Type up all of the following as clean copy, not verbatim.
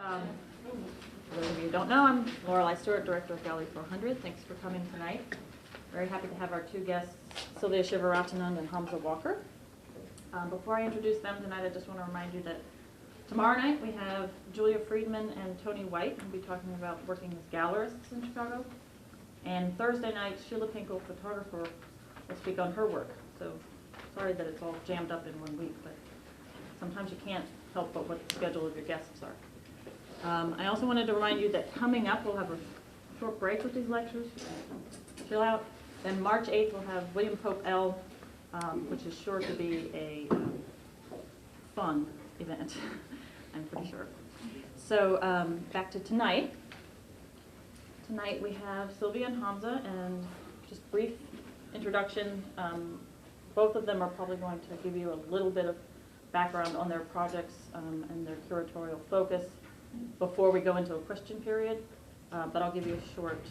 Um, for those of you who don't know, I'm Lorelei Stewart, Director of Gallery 400. Thanks for coming tonight. Very happy to have our two guests, Sylvia Chivaratanond and Hamza Walker. Before I introduce them tonight, I just want to remind you that tomorrow night we have Julia Friedman and Tony White, who will be talking about working as gallerists in Chicago. And Thursday night, Sheila Pinkel, photographer, will speak on her work. So sorry that it's all jammed up in 1 week, but sometimes you can't help but what the schedule of your guests are. I also wanted to remind you that coming up, we'll have a short break with these lectures. Chill out. Then March 8th, we'll have William Pope L., which is sure to be a fun event, I'm pretty sure. So back to tonight. Tonight we have Sylvia and Hamza, and just brief introduction. Both of them are probably going to give you a little bit of background on their projects and their curatorial focus before we go into a question period, but I'll give you a short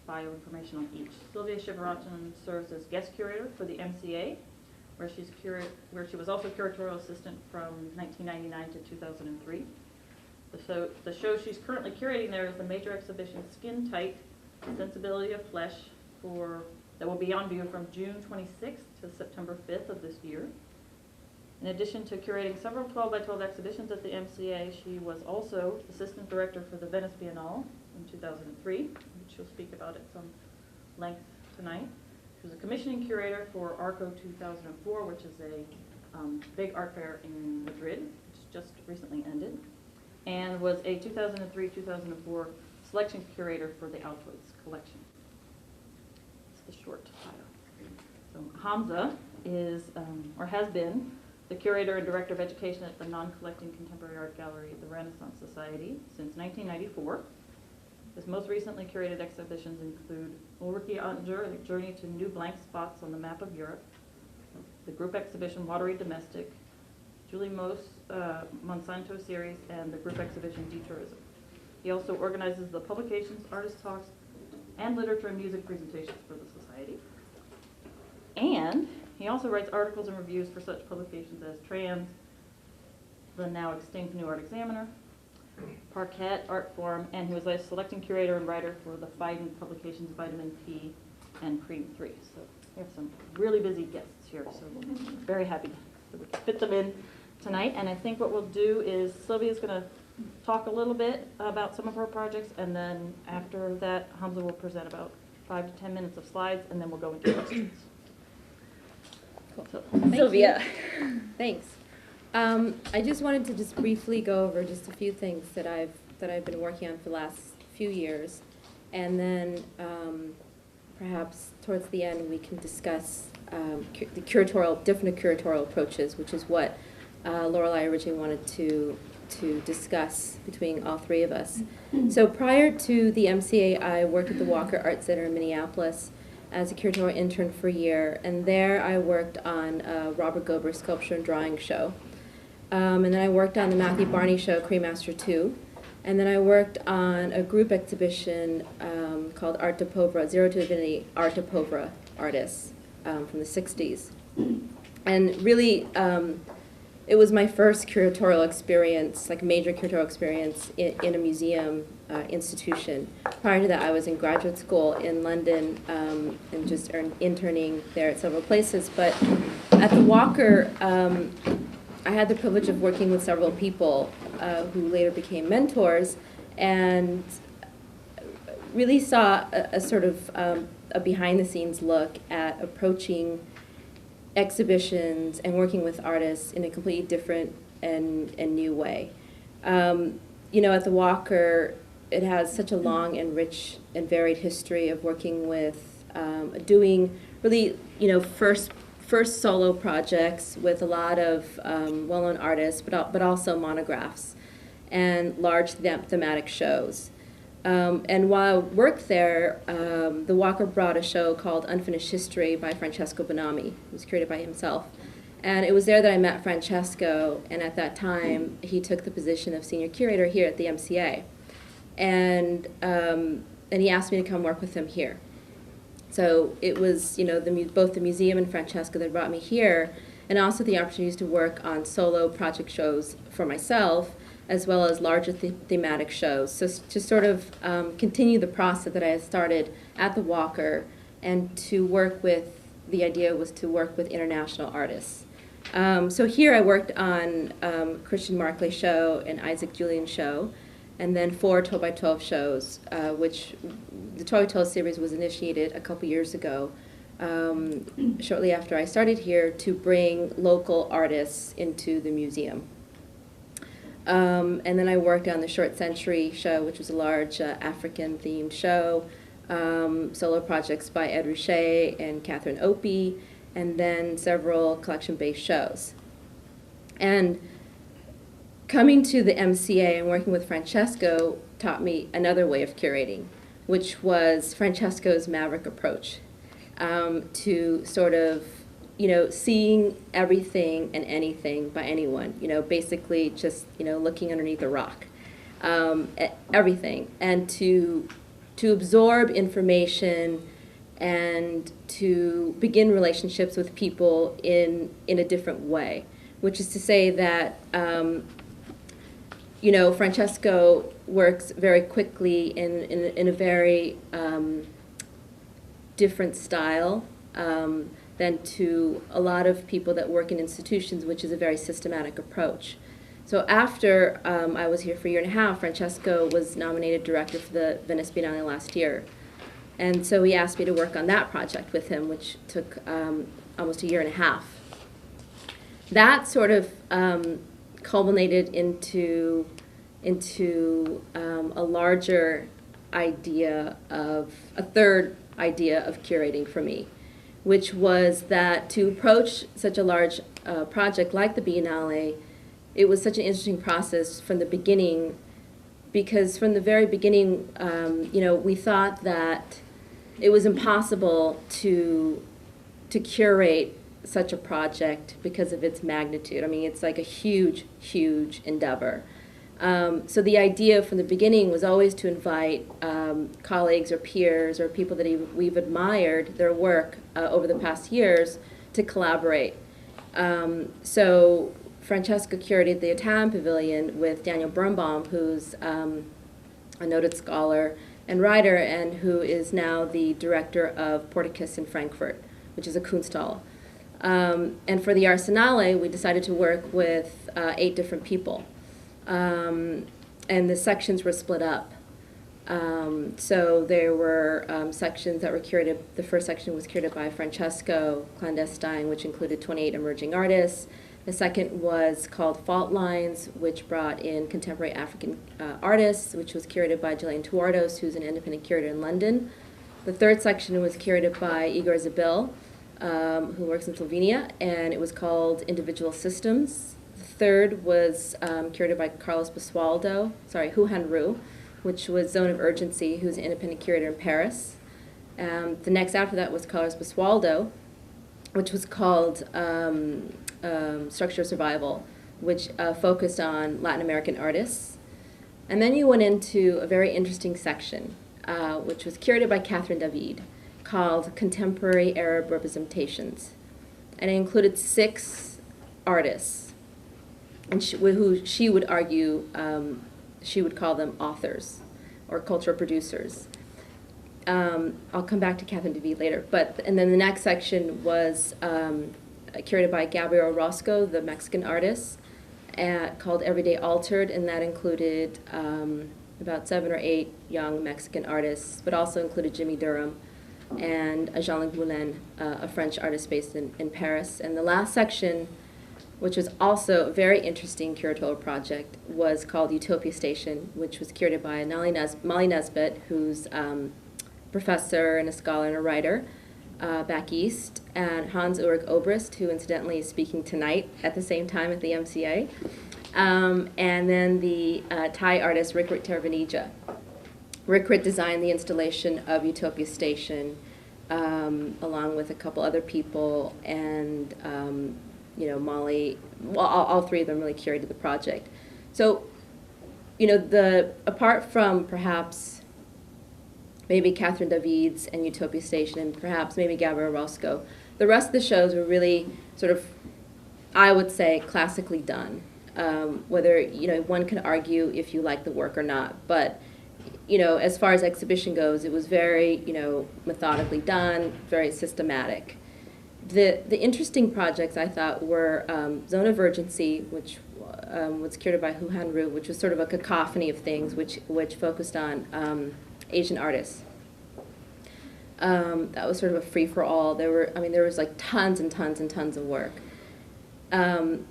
bio information on each. Sylvia Chivaratanond serves as guest curator for the MCA, where she was also curatorial assistant from 1999 to 2003. The show she's currently curating there is the major exhibition Skin Tight, Sensibility of Flesh, that will be on view from June 26th to September 5th of this year. In addition to curating several 12 by 12 exhibitions at the MCA, she was also assistant director for the Venice Biennale in 2003, which she'll speak about at some length tonight. She was a commissioning curator for ARCO 2004, which is a big art fair in Madrid, which just recently ended, and was a 2003-2004 selection curator for the Altoids Collection. It's the short bio. So Hamza is, or has been, the curator and director of education at the non-collecting contemporary art gallery at the Renaissance Society since 1994. His most recently curated exhibitions include Ulrike Ottinger, A Journey to New Blank Spots on the Map of Europe, the group exhibition Watery Domestic, Julie Moos, Monsanto Series, and the group exhibition Detourism. He also organizes the publications, artist talks, and literature and music presentations for the Society. And he also writes articles and reviews for such publications as Trans, the now extinct New Art Examiner, Parkett, Artforum, and he was a selecting curator and writer for the Phaidon publications Vitamin P and Cream 3. So we have some really busy guests here, so we're very happy that we can fit them in tonight. And I think what we'll do is Sylvia's going to talk a little bit about some of her projects, and then after that, Hamza will present about 5 to 10 minutes of slides, and then we'll go into questions. Cool. So, Sylvia. Thanks. I just wanted to just briefly go over just a few things that I've been working on for the last few years, and then perhaps towards the end we can discuss the different curatorial approaches, which is what Lorelei originally wanted to discuss between all three of us. So prior to the MCA, I worked at the Walker Art Center in Minneapolis as a curatorial intern for a year, and there I worked on a Robert Gober sculpture and drawing show. And then I worked on the Matthew Barney show, Cremaster 2. And then I worked on a group exhibition called Art de Pauvre, Zero to Infinity Art de Pauvre artists from the 60s. And really, it was my first curatorial experience, like major curatorial experience in a museum institution. Prior to that, I was in graduate school in London and just interning there at several places. But at the Walker, I had the privilege of working with several people who later became mentors, and really saw a sort of a behind-the-scenes look at approaching exhibitions and working with artists in a completely different and new way. You know, at the Walker, it has such a long and rich and varied history of working with, doing really, you know, first solo projects with a lot of well-known artists, but also monographs and large thematic shows. And while I worked there, the Walker brought a show called Unfinished History by Francesco Bonami. It was created by himself. And it was there that I met Francesco, and at that time, he took the position of senior curator here at the MCA. And he asked me to come work with him here. So it was, you know, both the museum and Francesco that brought me here, and also the opportunities to work on solo project shows for myself, as well as larger thematic shows. So to sort of continue the process that I had started at the Walker, and to work with, the idea was to work with international artists. So here I worked on Christian Marclay's show and Isaac Julian's show, and then 4 12x12 shows, which the 12x12 series was initiated a couple years ago, shortly after I started here, to bring local artists into the museum. And then I worked on the Short Century show, which was a large African-themed show, solo projects by Ed Ruchet and Catherine Opie, and then several collection-based shows. And coming to the MCA and working with Francesco taught me another way of curating, which was Francesco's maverick approach, to sort of, seeing everything and anything by anyone, basically just, looking underneath a rock, everything, and to absorb information and to begin relationships with people in a different way, which is to say that, Francesco works very quickly in a very different style than to a lot of people that work in institutions, which is a very systematic approach. So after I was here for a year and a half, Francesco was nominated director for the Venice Biennale last year. And so he asked me to work on that project with him, which took almost a year and a half. That sort of culminated into a larger idea of, a third idea of curating for me, which was that to approach such a large project like the Biennale, it was such an interesting process from the beginning, because from the very beginning, we thought that it was impossible to curate such a project because of its magnitude. I mean, it's like a huge, huge endeavor. So the idea from the beginning was always to invite colleagues or peers or people that we've admired their work over the past years to collaborate. So Francesco curated the Italian Pavilion with Daniel Birnbaum, who's a noted scholar and writer, and who is now the director of Porticus in Frankfurt, which is a Kunsthalle. And for the Arsenale, we decided to work with 8 different people. And the sections were split up. So there were sections that were curated. The first section was curated by Francesco Clandestine, which included 28 emerging artists. The second was called Fault Lines, which brought in contemporary African artists, which was curated by Gillian Tuardos, who's an independent curator in London. The third section was curated by Igor Zabil, who works in Slovenia, and it was called Individual Systems. The third was curated by Carlos Huhan Ru, which was Zone of Urgency, who's an independent curator in Paris. The next after that was Carlos Basualdo, which was called Structure of Survival, which focused on Latin American artists. And then you went into a very interesting section, which was curated by Catherine David, called Contemporary Arab Representations. And it included 6 artists, and who she would argue, she would call them authors or cultural producers. I'll come back to Catherine David later. And then the next section was curated by Gabriel Roscoe, the Mexican artist, called Everyday Altered, and that included about 7 or 8 young Mexican artists, but also included Jimmy Durham and Jean-Luc Moulin, a French artist based in Paris. And the last section, which was also a very interesting curatorial project, was called Utopia Station, which was curated by Molly Nesbitt, who's professor and a scholar and a writer back east, and Hans-Ulrich Obrist, who incidentally is speaking tonight at the same time at the MCA, and then the Thai artist Rikrit Tervanija. Rikrit designed the installation of Utopia Station along with a couple other people, and Molly, well, all 3 of them really curated the project. So, apart from perhaps maybe Catherine David's and Utopia Station, and perhaps maybe Gabriel Roscoe, the rest of the shows were really sort of, I would say, classically done. whether, one can argue if you like the work or not. But, as far as exhibition goes, it was very, methodically done, very systematic. The interesting projects I thought were Zone of Urgency, which was curated by Hu Han Ru, which was sort of a cacophony of things, which focused on Asian artists. That was sort of a free-for-all. There was like tons and tons and tons of work. On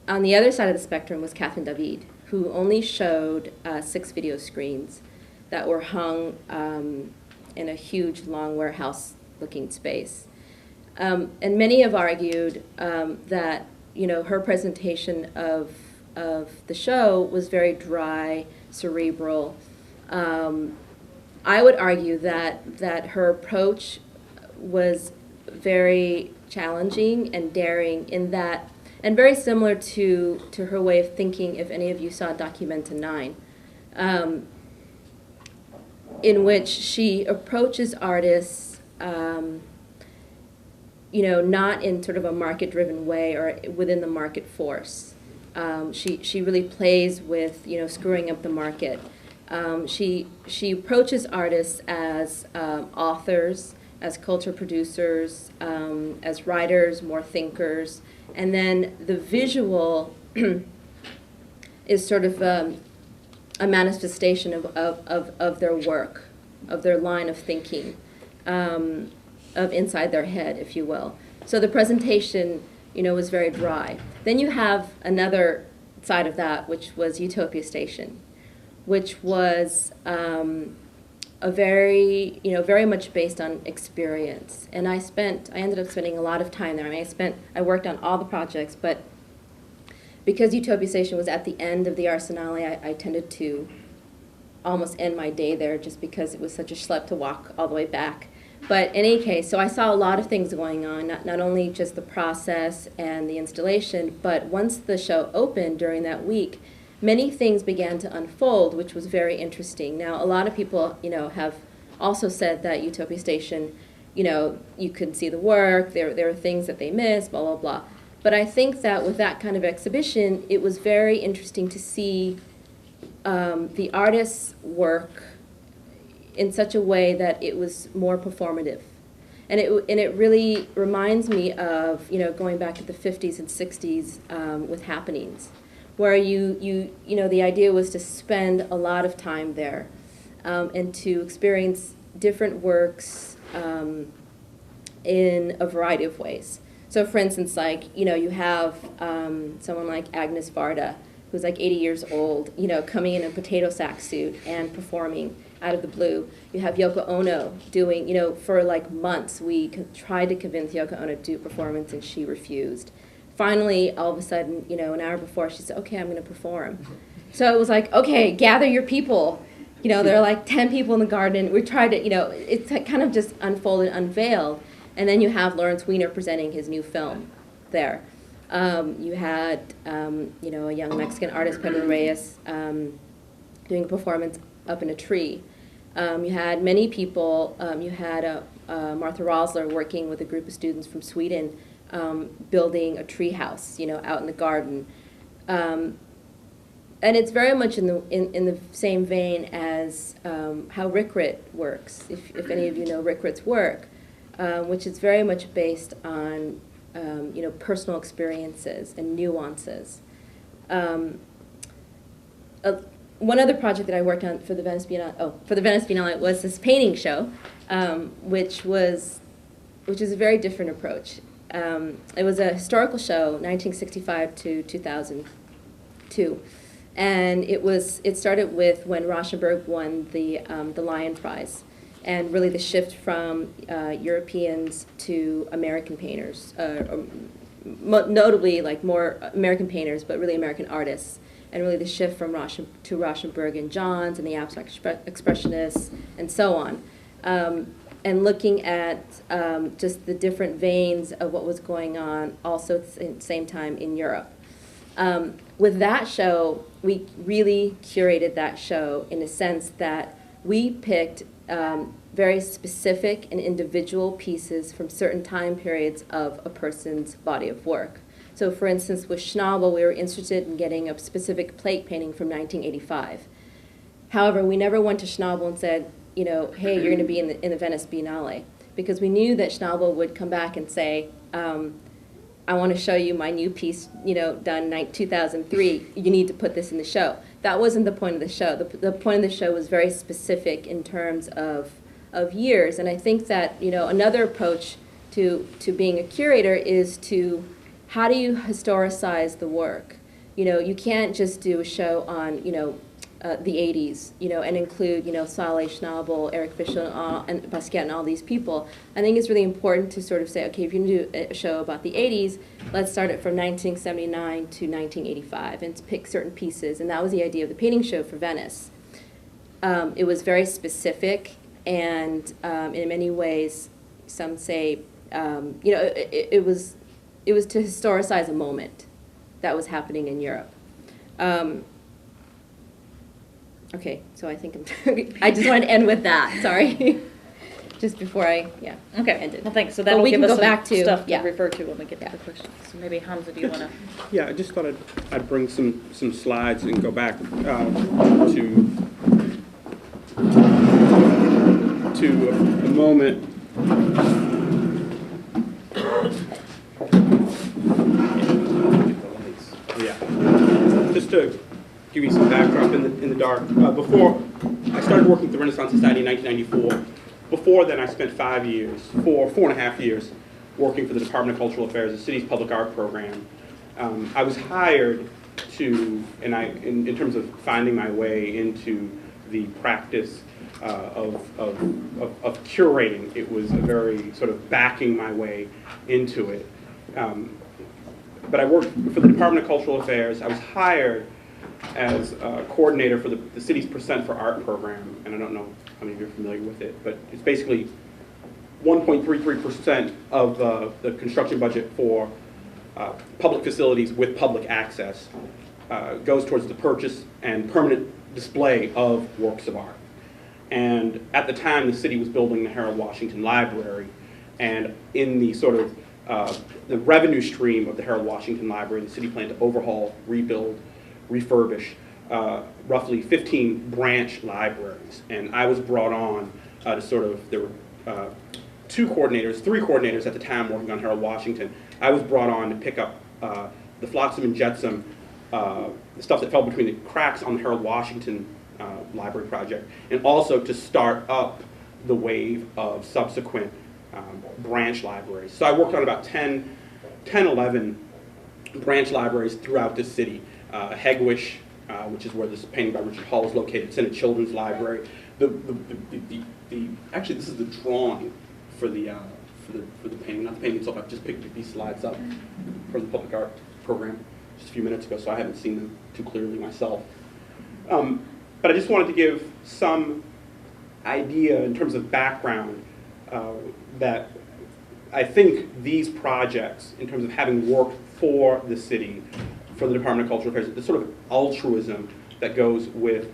the other side of the spectrum was Catherine David, who only showed 6 video screens that were hung in a huge, long warehouse-looking space. And many have argued that her presentation of the show was very dry, cerebral. I would argue that her approach was very challenging and daring in that, and very similar to her way of thinking, if any of you saw Documenta 9, in which she approaches artists, not in sort of a market-driven way or within the market force. She really plays with, screwing up the market. She approaches artists as authors, as culture producers, as writers, more thinkers, and then the visual is sort of a manifestation of their work, of their line of thinking, of inside their head, if you will. So the presentation, was very dry. Then you have another side of that, which was Utopia Station, which was a very, very much based on experience. And I ended up spending a lot of time there. I worked on all the projects, but because Utopia Station was at the end of the Arsenale, I tended to almost end my day there just because it was such a schlep to walk all the way back. But in any case, so I saw a lot of things going on, not only just the process and the installation, but once the show opened during that week, many things began to unfold, which was very interesting. Now, a lot of people, have also said that Utopia Station, you couldn't see the work, there were things that they missed, blah, blah, blah. But I think that with that kind of exhibition, it was very interesting to see the artist's work in such a way that it was more performative. And it really reminds me of, going back to the 50s and 60s with happenings, where the idea was to spend a lot of time there and to experience different works in a variety of ways. So for instance, you have someone like Agnes Varda, who's like 80 years old, coming in a potato sack suit and performing out of the blue. You have Yoko Ono doing, for like months, we tried to convince Yoko Ono to do a performance and she refused. Finally, all of a sudden, an hour before, she said, okay, I'm going to perform. So it was like, okay, gather your people. There are like 10 people in the garden. We tried to, it kind of just unfolded, unveiled. And then you have Lawrence Weiner presenting his new film there. You had, a young Mexican artist, Pedro Reyes, doing a performance up in a tree. You had many people. You had Martha Rosler working with a group of students from Sweden, building a tree house, out in the garden. And it's very much in the same vein as how Rick Ritt works, if any of you know Rick Ritt's work, which is very much based on personal experiences and nuances. One other project that I worked on for the Venice Biennale, was this painting show, which is a very different approach. It was a historical show, 1965 to 2002, and it started with when Rauschenberg won the Lion Prize, and really the shift from Europeans to American painters, notably like more American painters, but really American artists, and really the shift from Rauschenberg and Johns and the abstract expressionists and so on. And looking at just the different veins of what was going on also at the same time in Europe. With that show, we really curated that show in a sense that we picked very specific and individual pieces from certain time periods of a person's body of work. So for instance, with Schnabel, we were interested in getting a specific plate painting from 1985. However, we never went to Schnabel and said, you know, hey, you're going to be in the Venice Biennale, because we knew that Schnabel would come back and say, I want to show you my new piece, you know, done in 2003. You need to put this in the show. That wasn't the point of the show. The point of the show was very specific in terms of years. And I think that, you know, another approach to being a curator is to, how do you historicize the work? You know, you can't just do a show on, you know, the 80s, you know, and include, you know, Saleh, Schnabel, Eric Fischer, and Parkett, and all these people. I think it's really important to sort of say, okay, if you're going to do a show about the 80s, let's start it from 1979 to 1985 and pick certain pieces. And that was the idea of the painting show for Venice. It was very specific, and in many ways, some say, you know, it was to historicize a moment that was happening in Europe. Okay, so I think I just wanted to end with that. Sorry, just before I ended. Well, thanks. So that'll we give can us go back to stuff to refer to when we get to the questions. So maybe Hamza, do you want to? Yeah, I just thought I'd bring some slides and go back to a moment. Yeah, just to give you some backdrop in the dark. Before I started working at the Renaissance Society in 1994, before then I spent 4 and a half years, working for the Department of Cultural Affairs, the city's public art program. I was hired to, in terms of finding my way into the practice of curating, it was a very sort of backing my way into it. But I worked for the Department of Cultural Affairs. I was hired as a coordinator for the city's Percent for Art program, and I don't know how many of you are familiar with it, but it's basically 1.33% of the construction budget for public facilities with public access goes towards the purchase and permanent display of works of art. And at the time, the city was building the Harold Washington Library, and in the sort of the revenue stream of the Harold Washington Library, the city planned to overhaul, rebuild, refurbish roughly 15 branch libraries. And I was brought on to sort of, there were three coordinators at the time working on Harold Washington. I was brought on to pick up the flotsam and jetsam, the stuff that fell between the cracks on the Harold Washington library project, and also to start up the wave of subsequent branch libraries. So I worked on about 11 branch libraries throughout the city. Hegwish, which is where this painting by Richard Hall is located. It's in a children's library. Actually, this is the drawing for the painting, not the painting itself. I've just picked these slides up from the public art program just a few minutes ago, so I haven't seen them too clearly myself. But I just wanted to give some idea in terms of background that I think these projects, in terms of having worked for the city, for the Department of Cultural Affairs, the sort of altruism that goes with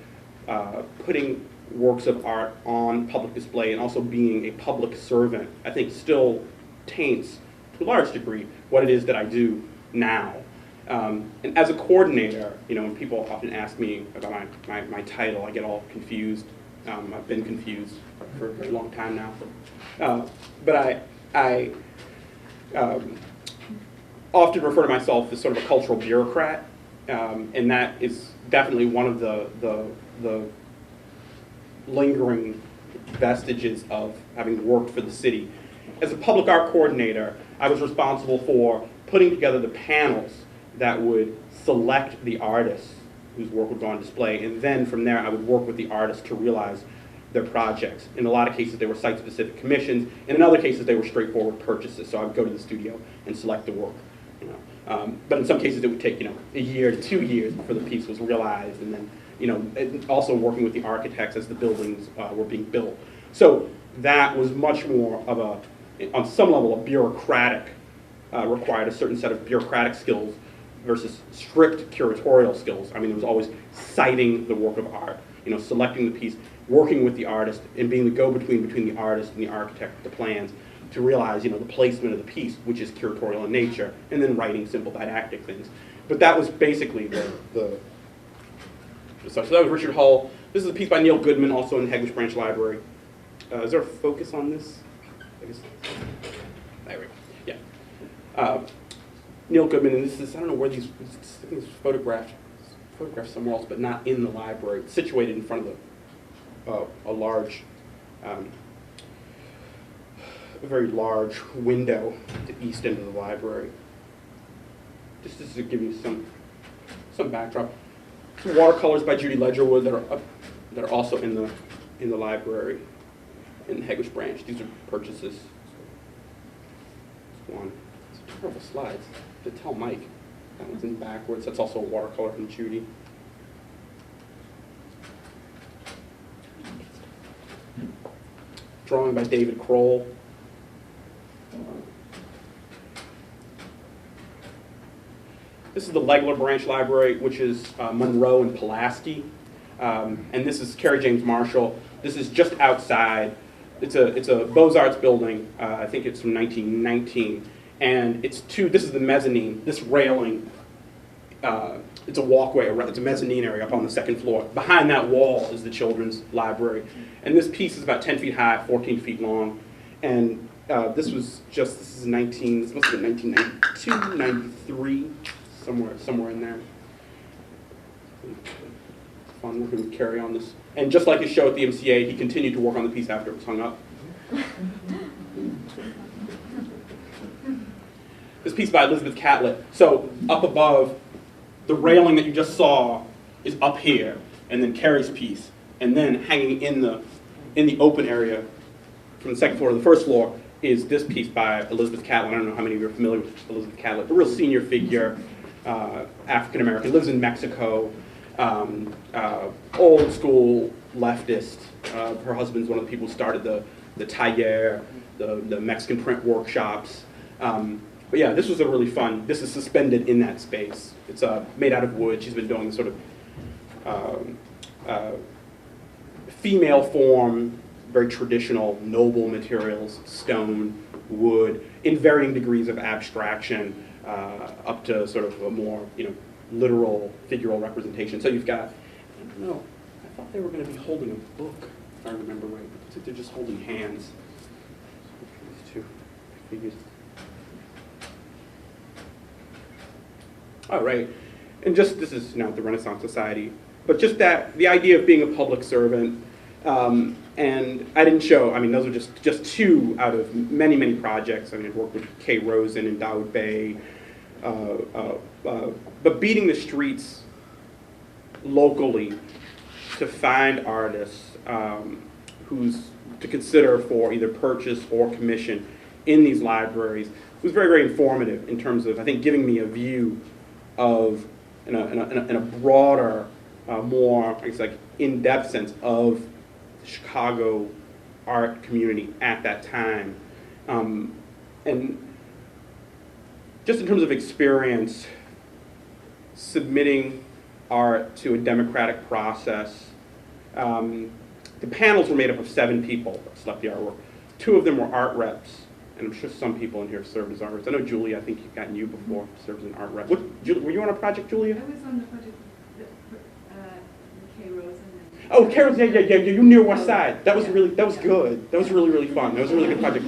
putting works of art on public display and also being a public servant, I think still taints, to a large degree, what it is that I do now. And as a coordinator, you know, when people often ask me about my title, I get all confused. I've been confused for a very long time now. But I often refer to myself as sort of a cultural bureaucrat, and that is definitely one of the lingering vestiges of having worked for the city. As a public art coordinator, I was responsible for putting together the panels that would select the artists whose work would go on display, and then from there I would work with the artists to realize their projects. In a lot of cases they were site-specific commissions, and in other cases they were straightforward purchases, so I would go to the studio and select the work. You know. But in some cases it would take, you know, a year to 2 years before the piece was realized, and then, you know, also working with the architects as the buildings were being built. So that was much more of a, on some level, a bureaucratic, required a certain set of bureaucratic skills versus strict curatorial skills. I mean, it was always citing the work of art, you know, selecting the piece, working with the artist, and being the go-between between the artist and the architect, the plans, to realize, the placement of the piece, which is curatorial in nature, and then writing simple didactic things. But that was basically so that was Richard Hull. This is a piece by Neil Goodman, also in the Hegewisch Branch Library. Is there a focus on this? I guess. There we go. Yeah. Neil Goodman, and this is, I don't know where these, I think it's photographed somewhere else, but not in the library. It's situated in front of a large, a very large window at the east end of the library. Just to give you some backdrop. Some watercolors by Judy Ledgerwood that are also in the library in the Hegewisch Branch. These are purchases. It's one. It's terrible slides. To tell Mike. That one's in backwards. That's also a watercolor from Judy. Drawing by David Kroll. This is the Legler Branch Library, which is Monroe and Pulaski. And this is Carrie James Marshall. This is just outside. It's a Beaux-Arts building. I think it's from 1919. And this is the mezzanine, this railing. It's a walkway, it's a mezzanine area up on the second floor. Behind that wall is the children's library. And this piece is about 10 feet high, 14 feet long. And this must have been 1992, 93. Somewhere in there. Fun working with Carrie on this. And just like his show at the MCA, he continued to work on the piece after it was hung up. This piece by Elizabeth Catlett. So up above, the railing that you just saw is up here, and then Carrie's piece, and then hanging in the open area from the second floor to the first floor is this piece by Elizabeth Catlett. I don't know how many of you are familiar with Elizabeth Catlett. A real senior figure. African American, lives in Mexico, old school leftist. Her husband's one of the people who started the taller, the Mexican print workshops. But yeah, this was a really fun. This is suspended in that space. It's made out of wood. She's been doing sort of female form, very traditional, noble materials, stone, wood, in varying degrees of abstraction. Up to sort of a more, literal, figural representation. So you've got, I don't know, I thought they were going to be holding a book, if I remember right. It looks like they're just holding hands. These two figures. All right, and just, this is the Renaissance Society, but just the idea of being a public servant, and I didn't show, those are just two out of many, many projects. I've worked with Kay Rosen and Dawood Bey, but beating the streets locally to find artists to consider for either purchase or commission in these libraries was very, very informative in terms of, I think, giving me a view of, in a broader, more, I guess, like in-depth sense of the Chicago art community at that time. And just in terms of experience, submitting art to a democratic process, the panels were made up of 7 people that selected the artwork. 2 of them were art reps, and I'm sure some people in here served as art reps. I know Julia, I think you've gotten you before, served as an art rep. Were you on a project, Julia? I was on the project with Kay Rosen. Oh, Carol, yeah, you near West Side. That was good. That was really, really fun. That was a really good project.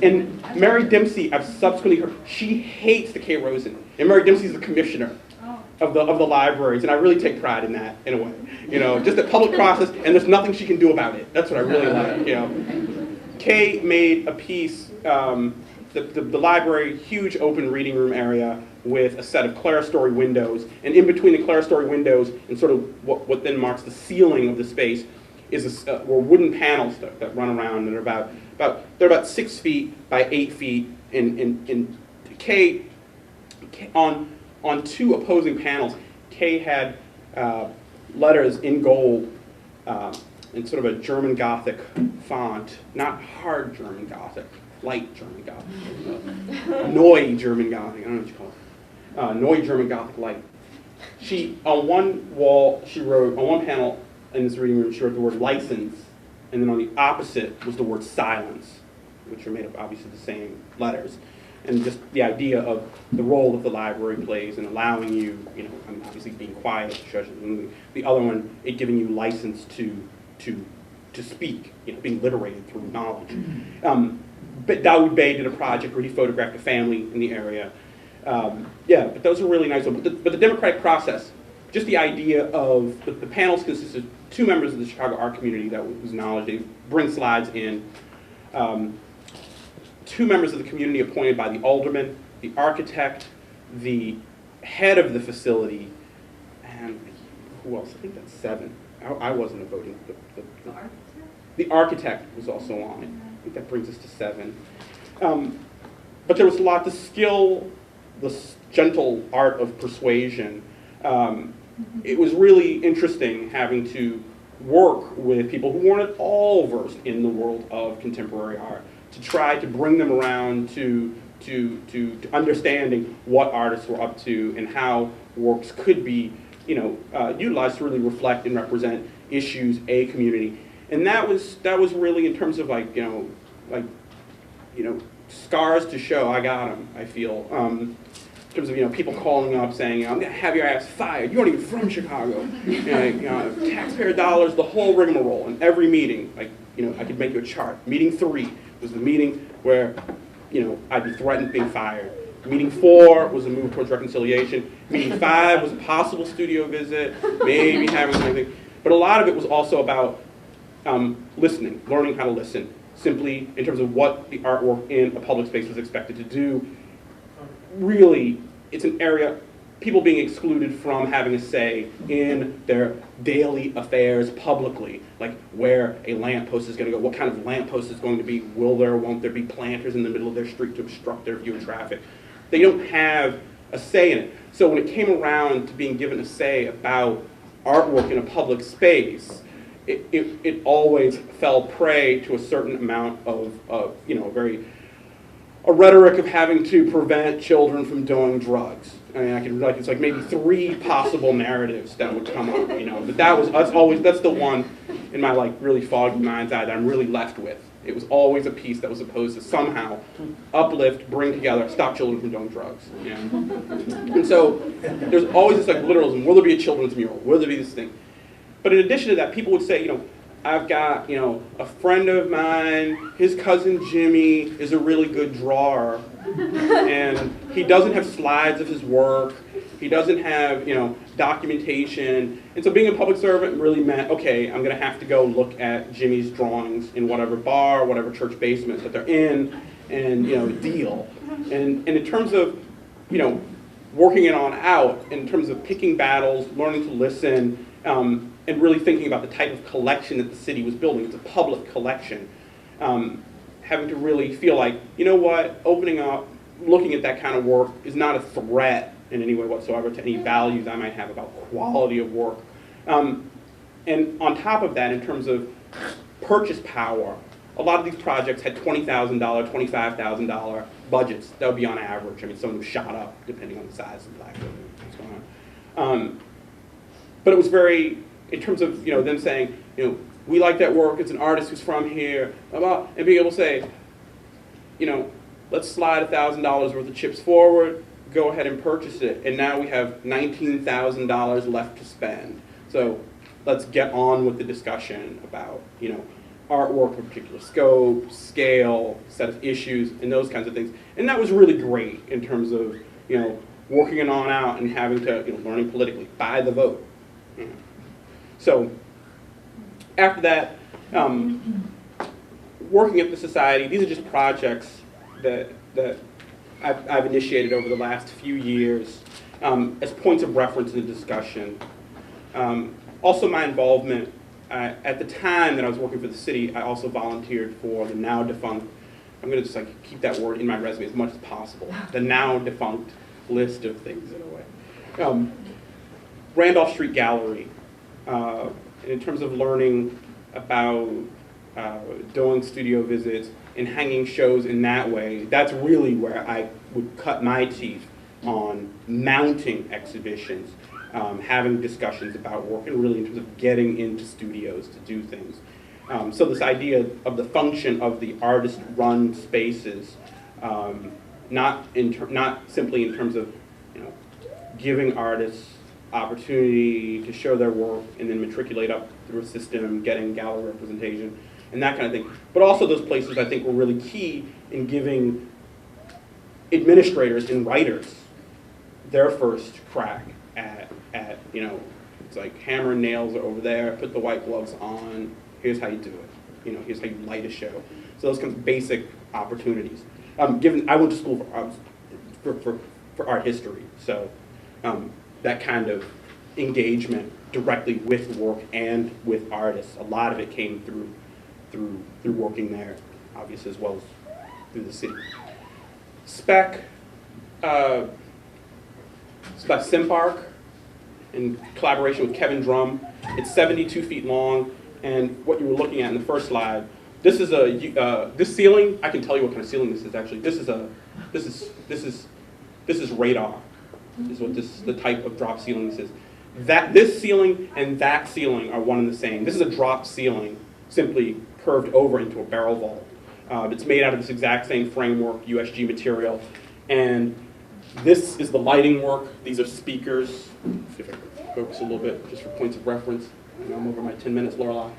And Mary Dempsey, I've subsequently heard, she hates the Kay Rosen. And Mary Dempsey's the commissioner of the libraries, and I really take pride in that, in a way. Just a public process, and there's nothing she can do about it. That's what I really like, Kay made a piece, the library, huge open reading room area with a set of clerestory windows, and in between the clerestory windows and sort of what then marks the ceiling of the space is were wooden panels that run around, and they're about 6 feet by 8 feet. And Kay on 2 opposing panels, Kay had letters in gold in sort of a German Gothic font, not hard German Gothic, light German Gothic, Neue German Gothic, I don't know what you call it, Neue German Gothic light. On one wall, on one panel in this reading room, she wrote the word license, and then on the opposite was the word silence. which are made of obviously the same letters. And just the idea of the role that the library plays in allowing you, I mean, obviously being quiet shows you. The other one, it giving you license to speak, being liberated through knowledge. But Dawood Bey did a project where he photographed a family in the area. Yeah, but those are really nice. But the democratic process, just the idea of the panels consist of 2 members of the Chicago art community whose knowledge, they bring slides in. 2 members of the community appointed by the alderman, the architect, the head of the facility, and who else? I think that's 7. I wasn't a voting. The architect? The architect was also on it. I think that brings us to 7. But there was a lot, the skill, the gentle art of persuasion. It was really interesting having to work with people who weren't at all versed in the world of contemporary art, to try to bring them around to understanding what artists were up to and how works could be utilized to really reflect and represent issues, a community. And that was really, in terms of scars to show. I got them, I feel. In terms of people calling up saying, I'm going to have your ass fired. You aren't even from Chicago. Taxpayer dollars, the whole rigmarole. In every meeting, I could make you a chart. Meeting 3 was the meeting where I'd be threatened being fired. Meeting 4 was a move towards reconciliation. Meeting 5 was a possible studio visit, maybe having something. But a lot of it was also about listening, learning how to listen, simply in terms of what the artwork in a public space was expected to do. Really, it's an area, people being excluded from having a say in their daily affairs publicly, like where a lamppost is going to go, what kind of lamppost is going to be, will there or won't there be planters in the middle of their street to obstruct their view of traffic. They don't have a say in it. So when it came around to being given a say about artwork in a public space, it always fell prey to a certain amount of a rhetoric of having to prevent children from doing drugs. I mean, it's like maybe 3 possible narratives that would come up, But that's the one in my really foggy mind's eye that I'm really left with. It was always a piece that was supposed to somehow uplift, bring together, stop children from doing drugs. And so there's always this literalism. Will there be a children's mural? Will there be this thing? But in addition to that, people would say, I've got, a friend of mine, his cousin Jimmy is a really good drawer, and he doesn't have slides of his work, he doesn't have, documentation, and so being a public servant really meant, okay, I'm going to have to go look at Jimmy's drawings in whatever bar, whatever church basement that they're in, and, deal. And in terms of, working it on out, in terms of picking battles, learning to listen, and really thinking about the type of collection that the city was building. It's a public collection. Having to really feel like, what, opening up, looking at that kind of work is not a threat in any way whatsoever to any values I might have about quality of work. And on top of that, in terms of purchase power, a lot of these projects had $20,000, $25,000 budgets. That would be on average. I mean, some of them shot up depending on the size of the black building, what's going on. But it was very, in terms of them saying, we like that work, it's an artist who's from here, and being able to say, let's slide $1,000 worth of chips forward, go ahead and purchase it, and now we have $19,000 left to spend. So let's get on with the discussion about, artwork of a particular scope, scale, set of issues, and those kinds of things. And that was really great in terms of, working it on out and having to, learning politically, by the vote. So after that, working at the society, these are just projects that I've initiated over the last few years as points of reference in the discussion. Also my involvement, at the time that I was working for the city, I also volunteered for the now defunct, I'm going to just keep that word in my resume as much as possible, the now defunct list of things in a way. Randolph Street Gallery, in terms of learning about doing studio visits and hanging shows in that way, that's really where I would cut my teeth on mounting exhibitions, having discussions about work, and really in terms of getting into studios to do things. So this idea of the function of the artist-run spaces, not simply in terms of giving artists opportunity to show their work and then matriculate up through a system, getting gallery representation, and that kind of thing. But also those places I think were really key in giving administrators and writers their first crack at it's like hammer and nails are over there, put the white gloves on, here's how you do it. Here's how you light a show. So those kinds of basic opportunities. Given I went to school for art history, so that kind of engagement directly with work and with artists, a lot of it came through working there, obviously, as well as through the city. Spec, it's by Simpark in collaboration with Kevin Drum. It's 72 feet long, and what you were looking at in the first slide, this is this ceiling. I can tell you what kind of ceiling this is actually. This is radar. Is what the type of drop ceiling this is. This ceiling and that ceiling are one and the same. This is a drop ceiling, simply curved over into a barrel vault. It's made out of this exact same framework, USG material, and this is the lighting work. These are speakers. See if I can focus a little bit, just for points of reference. I'm over my 10 minutes, Lorelei.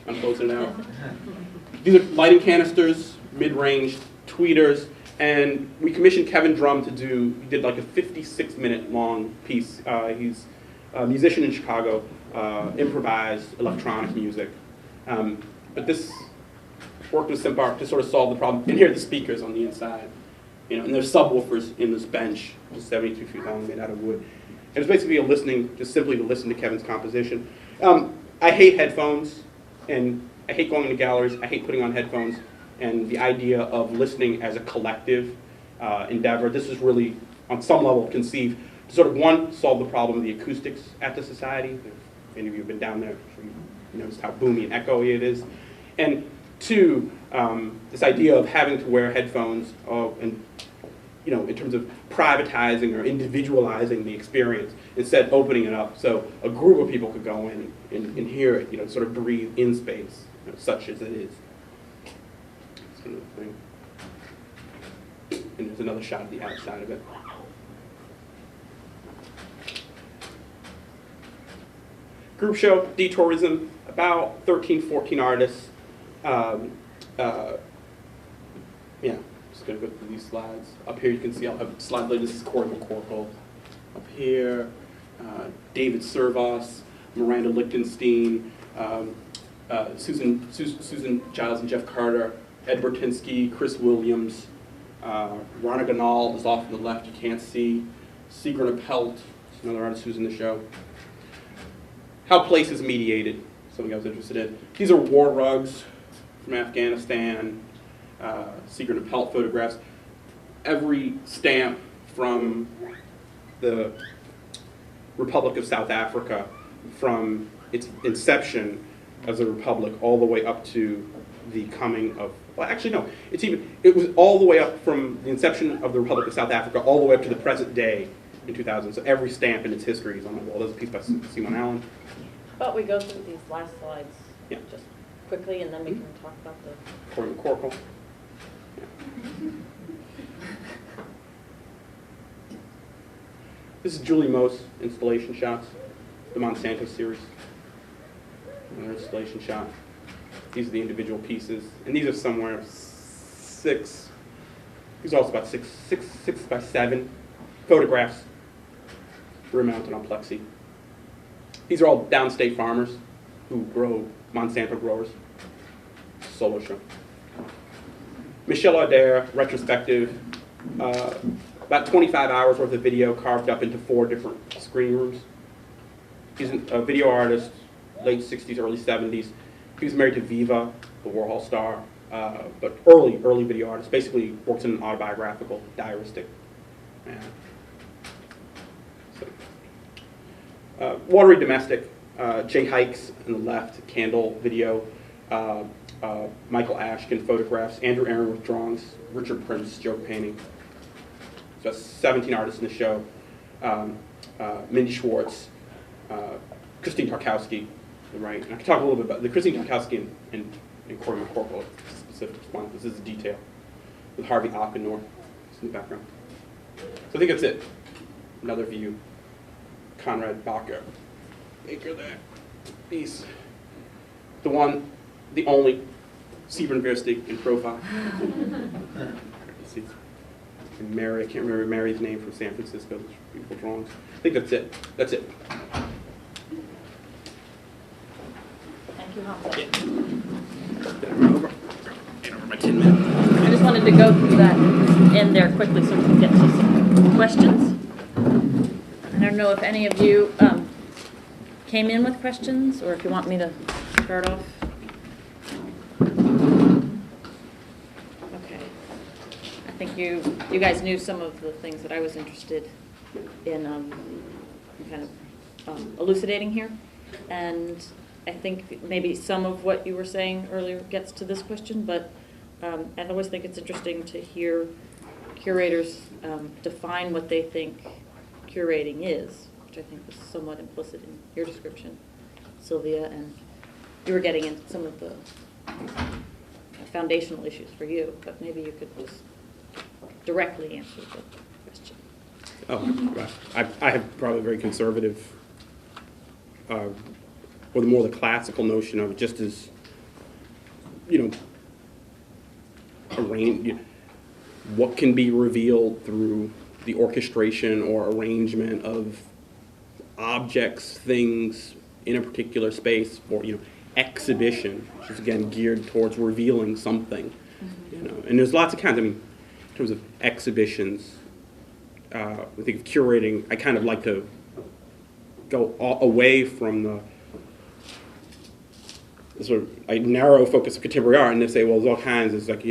I'm closing it out. These are lighting canisters, mid-range tweeters. And we commissioned Kevin Drum to he did like a 56-minute long piece. He's a musician in Chicago, improvised electronic music. But this worked with Simpark to sort of solve the problem. And here are the speakers on the inside. And there's subwoofers in this bench, just 72 feet long, made out of wood. It was basically just simply to listen to Kevin's composition. I hate headphones, and I hate going into galleries. I hate putting on headphones. And the idea of listening as a collective endeavor, this is really, on some level, conceived to sort of, one, solve the problem of the acoustics at the Society. If any of you have been down there, I'm sure you noticed how boomy and echoey it is. And two, this idea of having to wear headphones and, in terms of privatizing or individualizing the experience, instead opening it up so a group of people could go in and hear it, sort of breathe in space, such as it is. Thing. And there's another shot of the outside of it. Group show, Detourism, about 13, 14 artists. Just going to go through these slides. Up here you can see I'll have a slide later. This is Corey McCorkle. Up here, David Servos, Miranda Lichtenstein, Susan Giles and Jeff Carter, Ed Bertinsky, Chris Williams, Rana Ganal is off on the left, you can't see. Sigrun Appelt, another artist who's in the show. How Place is Mediated, something I was interested in. These are war rugs from Afghanistan, Sigrun Appelt photographs. Every stamp from the Republic of South Africa, from its inception as a republic all the way up to the coming of, well, actually no, it was all the way up from the inception of the Republic of South Africa all the way up to the present day in 2000. So every stamp in its history is on the wall. There's a piece by Simon Allen. But we go through these last slides just quickly, and then we can talk about the... Corey McCorkle. This is Julie Moos installation shots, the Monsanto Series. Another installation shot. These are the individual pieces, and these are somewhere these are also about six by 7 photographs. Rear mounted on plexi. These are all downstate farmers who grow Monsanto growers. Solo show. Michel Adair, retrospective. About 25 hours worth of video carved up into 4 different screen rooms. He's a video artist, late 60s, early 70s. He was married to Viva, the Warhol star, but early video artist. Basically works in an autobiographical, diaristic manner. Watery Domestic, Jay Hikes on the left, candle video. Michael Ashkin photographs, Andrew Aaron with drawings, Richard Prince joke painting. So that's 17 artists in the show. Mindy Schwartz, Christine Tarkowski, right? And I can talk a little bit about the Christine Jankowski and Corey McCorkle specific one. This is a detail with Harvey Oppenor in the background. So I think that's it. Another view. Conrad Baker there. He's the one, the only Siebenversig in profile. Let's see. And Mary, I can't remember Mary's name from San Francisco. Those beautiful drawings. I think that's it. That's it. Thank you, Hamza. Over my 10 minutes. I just wanted to go through that in there quickly so we can get to some questions. I don't know if any of you came in with questions, or if you want me to start off. Okay. I think you guys knew some of the things that I was interested in kind of elucidating here. And I think maybe some of what you were saying earlier gets to this question, but I always think it's interesting to hear curators define what they think curating is, which I think was somewhat implicit in your description, Sylvia, and you were getting into some of the foundational issues for you, but maybe you could just directly answer the question. Oh, I have probably a very conservative, or more the classical notion of it just as, what can be revealed through the orchestration or arrangement of objects, things in a particular space, or exhibition, which is again geared towards revealing something. And there's lots of kinds. I mean, in terms of exhibitions, I think of curating, I kind of like to go away from the sort of narrow focus of contemporary art and to say, well, there's all kinds. There's like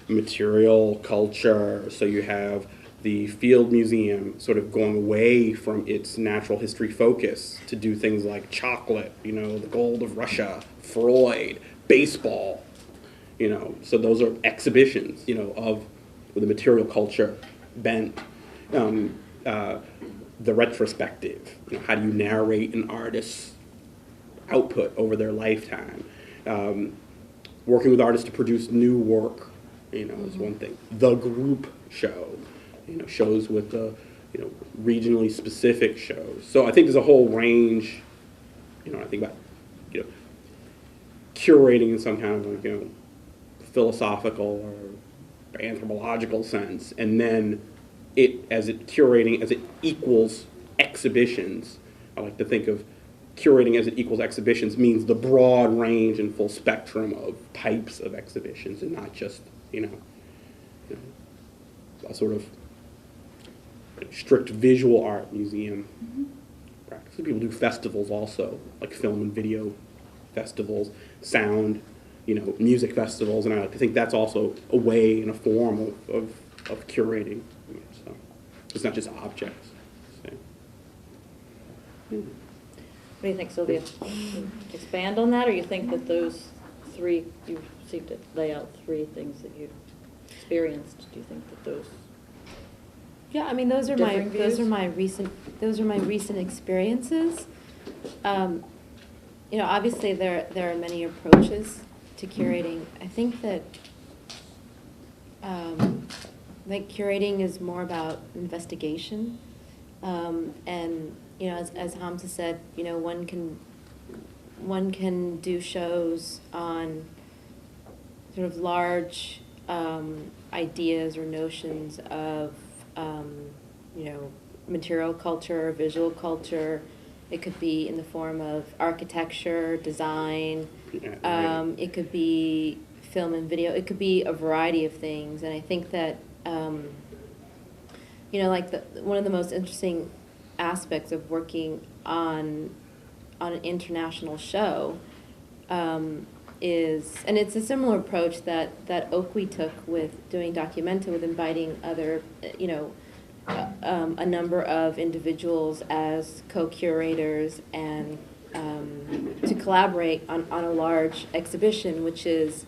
material culture. So you have the Field Museum sort of going away from its natural history focus to do things like chocolate, the gold of Russia, Freud, baseball, so those are exhibitions, of the material culture bent. The retrospective, how do you narrate an artist's output over their lifetime? Working with artists to produce new work, is one thing. The group show, shows with the, regionally specific shows. So I think there's a whole range, I think about, curating in some kind of philosophical or anthropological sense, and then curating as it equals exhibitions. I like to think of curating as it equals exhibitions means the broad range and full spectrum of types of exhibitions, and not just, a sort of strict visual art museum practice. People do festivals also, like film and video festivals, sound, music festivals, and I like to think that's also a way and a form of curating. So it's not just objects. So. What do you think, Sylvia? Expand on that, or you think that those three, you seem to lay out three things that you experienced? Do you think that those? Yeah, I mean, those are my recent experiences. Obviously there are many approaches to curating. I think that curating is more about investigation, and as Hamza said, one can do shows on sort of large ideas or notions of material culture, visual culture. It could be in the form of architecture, design. It could be film and video. It could be a variety of things. And I think that, one of the most interesting aspects of working on an international show is, and it's a similar approach that Oakley took with doing Documenta, with inviting other, a number of individuals as co-curators and to collaborate on a large exhibition, which is,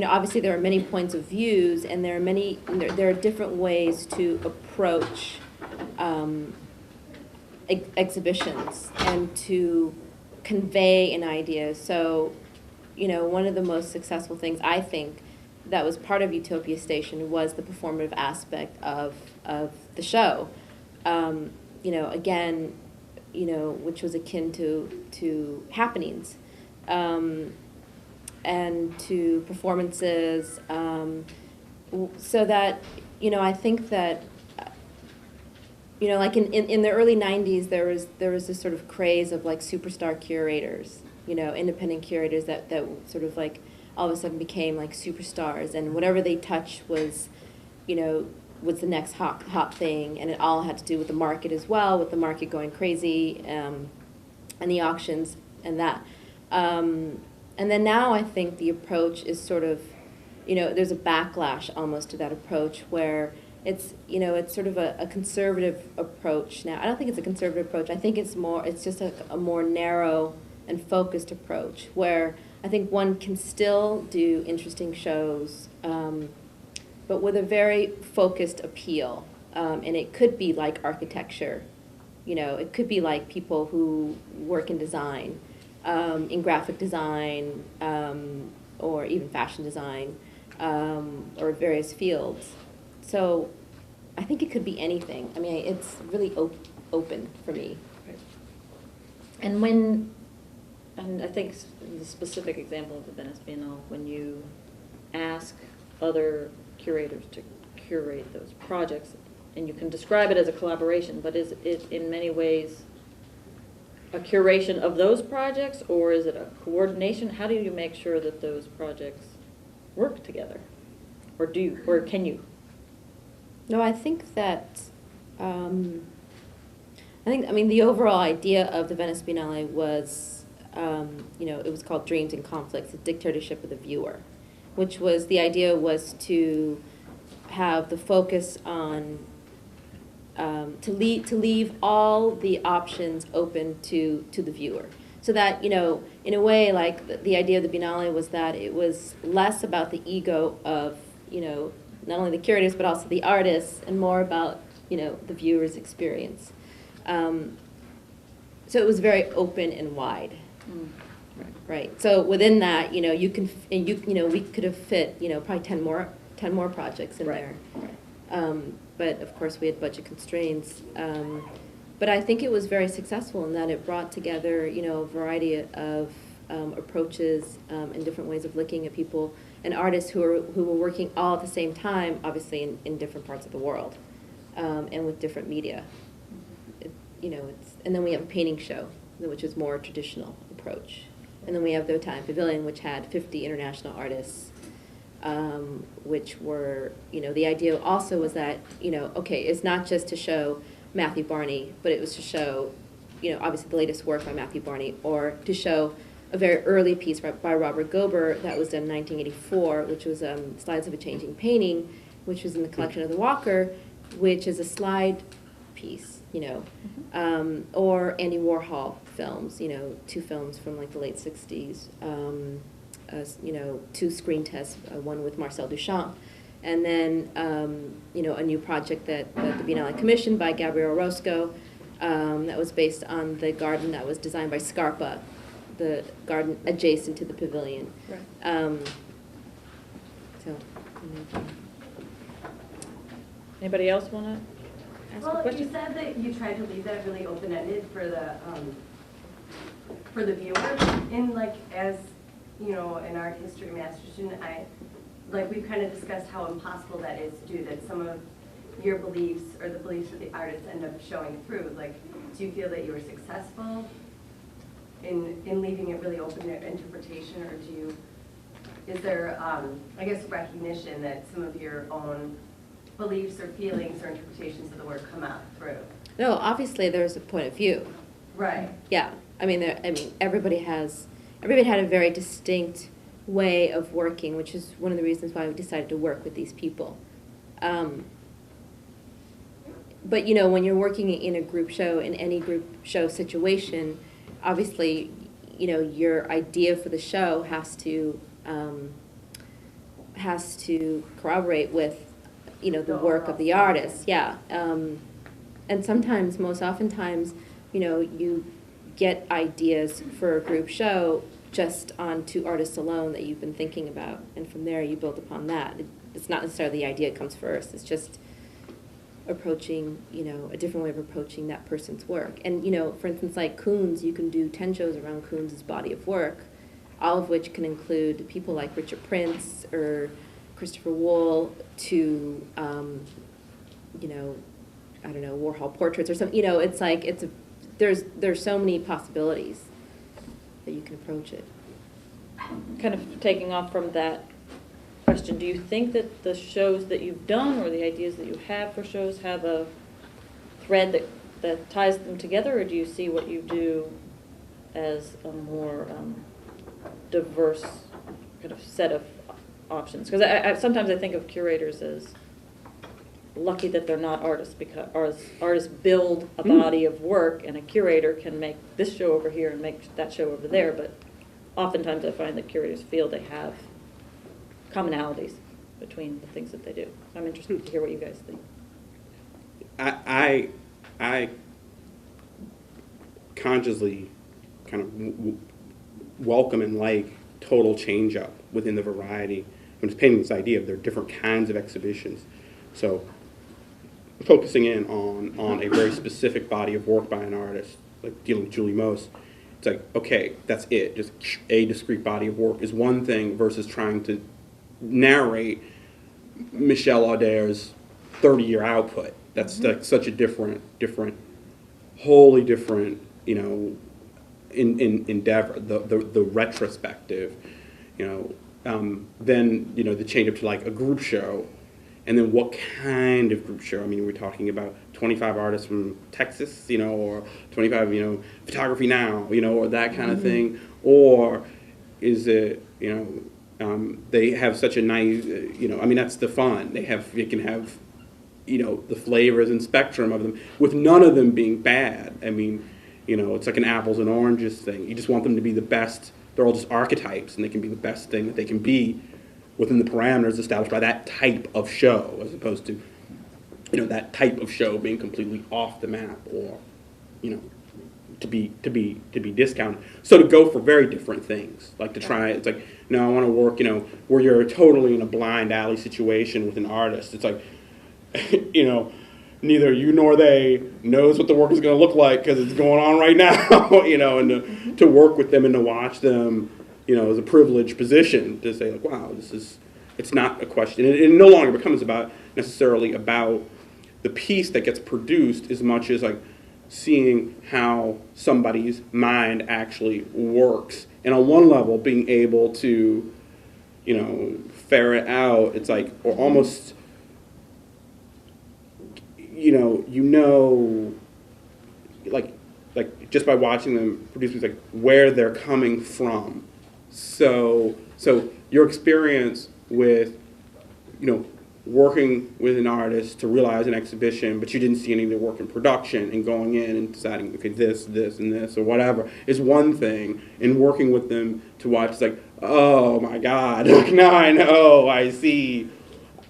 obviously there are many points of views, and there are different ways to approach exhibitions and to convey an idea. So, you know, one of the most successful things I think that was part of Utopia Station was the performative aspect of the show. You know, again, you know, which was akin to happenings, and to performances, so that, you know, I think that, you know, like in the early 90s, there was this sort of craze of like superstar curators, you know, independent curators that sort of like all of a sudden became like superstars, and whatever they touched was, you know, was the next hot thing, and it all had to do with the market as well, with the market going crazy, and the auctions and that. And then now I think the approach is sort of, you know, there's a backlash almost to that approach where it's, you know, it's sort of a conservative approach now. I don't think it's a conservative approach. I think it's just a more narrow and focused approach where I think one can still do interesting shows, but with a very focused appeal. And it could be like architecture, you know, it could be like people who work in design, in graphic design, or even fashion design, or various fields. So I think it could be anything. I mean, it's really open for me. And and I think the specific example of the Venice Biennale, when you ask other curators to curate those projects, and you can describe it as a collaboration, but is it in many ways a curation of those projects, or is it a coordination? How do you make sure that those projects work together? Or can you? No, I think that, I mean, the overall idea of the Venice Biennale was, you know, it was called Dreams and Conflicts, the dictatorship of the viewer, which was, the idea was to have the focus on, to leave all the options open to the viewer. So that, you know, in a way, like, the idea of the Biennale was that it was less about the ego of, you know, not only the curators, but also the artists, and more about, you know, the viewer's experience. So it was very open and wide. Right. So within that, you know, you know, we could have fit, you know, probably 10 more projects in there. But of course we had budget constraints. But I think it was very successful in that it brought together, you know, a variety of approaches and different ways of looking at people and artists who were working all at the same time, obviously in different parts of the world, and with different media. You know, and then we have a painting show, which is more traditional approach. And then we have the Italian Pavilion, which had 50 international artists, which were, you know, the idea also was that, you know, okay, it's not just to show Matthew Barney, but it was to show, you know, obviously the latest work by Matthew Barney, or to show a very early piece by Robert Gober that was done in 1984, which was Slides of a Changing Painting, which was in the collection of the Walker, which is a slide piece, you know, or Andy Warhol films, you know, 2 films from like the late 60s, you know, 2 screen tests, one with Marcel Duchamp, and then, you know, a new project that the Biennale commissioned by Gabriel Orozco, that was based on the garden that was designed by Scarpa, the garden adjacent to the pavilion. Right. Anybody else want to ask a question? You said that you tried to leave that really open-ended for the viewer. In like, as you know, an art history master student, we've kind of discussed how impossible that is to do. That some of your beliefs or the beliefs of the artists end up showing through. Like, do you feel that you were successful in leaving it really open to interpretation, or is there, I guess, recognition that some of your own beliefs or feelings or interpretations of the work come out through? No, obviously there's a point of view. Right. Yeah, I mean, everybody had a very distinct way of working, which is one of the reasons why we decided to work with these people. But you know, when you're working in a group show, in any group show situation, obviously, you know, your idea for the show has to corroborate with, you know, the work of the artist. Yeah. And sometimes, most oftentimes, you know, get ideas for a group show just on 2 artists alone that you've been thinking about, and from there you build upon that. It's not necessarily the idea comes first, it's just approaching, a different way of approaching that person's work. And, for instance, like Koons, you can do 10 shows around Koons' body of work, all of which can include people like Richard Prince or Christopher Wool to, I don't know, Warhol portraits or something. It's like, there's so many possibilities that you can approach it. Kind of taking off from that question, do you think that the shows that you've done or the ideas that you have for shows have a thread that ties them together, or do you see what you do as a more diverse kind of set of options? Because I sometimes I think of curators as lucky that they're not artists, because artists build a body of work, and a curator can make this show over here and make that show over there, but oftentimes I find that curators feel they have commonalities between the things that they do. So I'm interested to hear what you guys think. I consciously kind of welcome and like total change up within the variety. I'm just painting this idea of there are different kinds of exhibitions. So focusing in on a very specific body of work by an artist, like dealing with Julie Moos, it's like, okay, that's it. Just a discrete body of work is one thing versus trying to narrate Michel Auder's 30-year output. That's like such a different, wholly different, endeavor. The retrospective, then the change up to like a group show, and then what kind of group show? I mean, we're talking about 25 artists from Texas, or 25, photography now, or that kind of thing, or is it, they have such a nice, that's the fun. You can have, the flavors and spectrum of them, with none of them being bad. I mean, it's like an apples and oranges thing. You just want them to be the best. They're all just archetypes, and they can be the best thing that they can be within the parameters established by that type of show, as opposed to, that type of show being completely off the map, or, to be discounted. So to go for very different things, like to try, it's like, no, I want to work, where you're totally in a blind alley situation with an artist. It's like, neither you nor they knows what the work is going to look like because it's going on right now, and to work with them and to watch them, is a privileged position to say, like, wow, it's not a question. And it no longer becomes necessarily about the piece that gets produced as much as, like, seeing how somebody's mind actually works. And on one level, being able to, ferret out, it's like, or almost, like just by watching them produce music, like where they're coming from. So your experience with, working with an artist to realize an exhibition, but you didn't see any of their work in production, and going in and deciding, okay, this, and this, or whatever, is one thing. And working with them to watch, it's like, oh my God, now I know, I see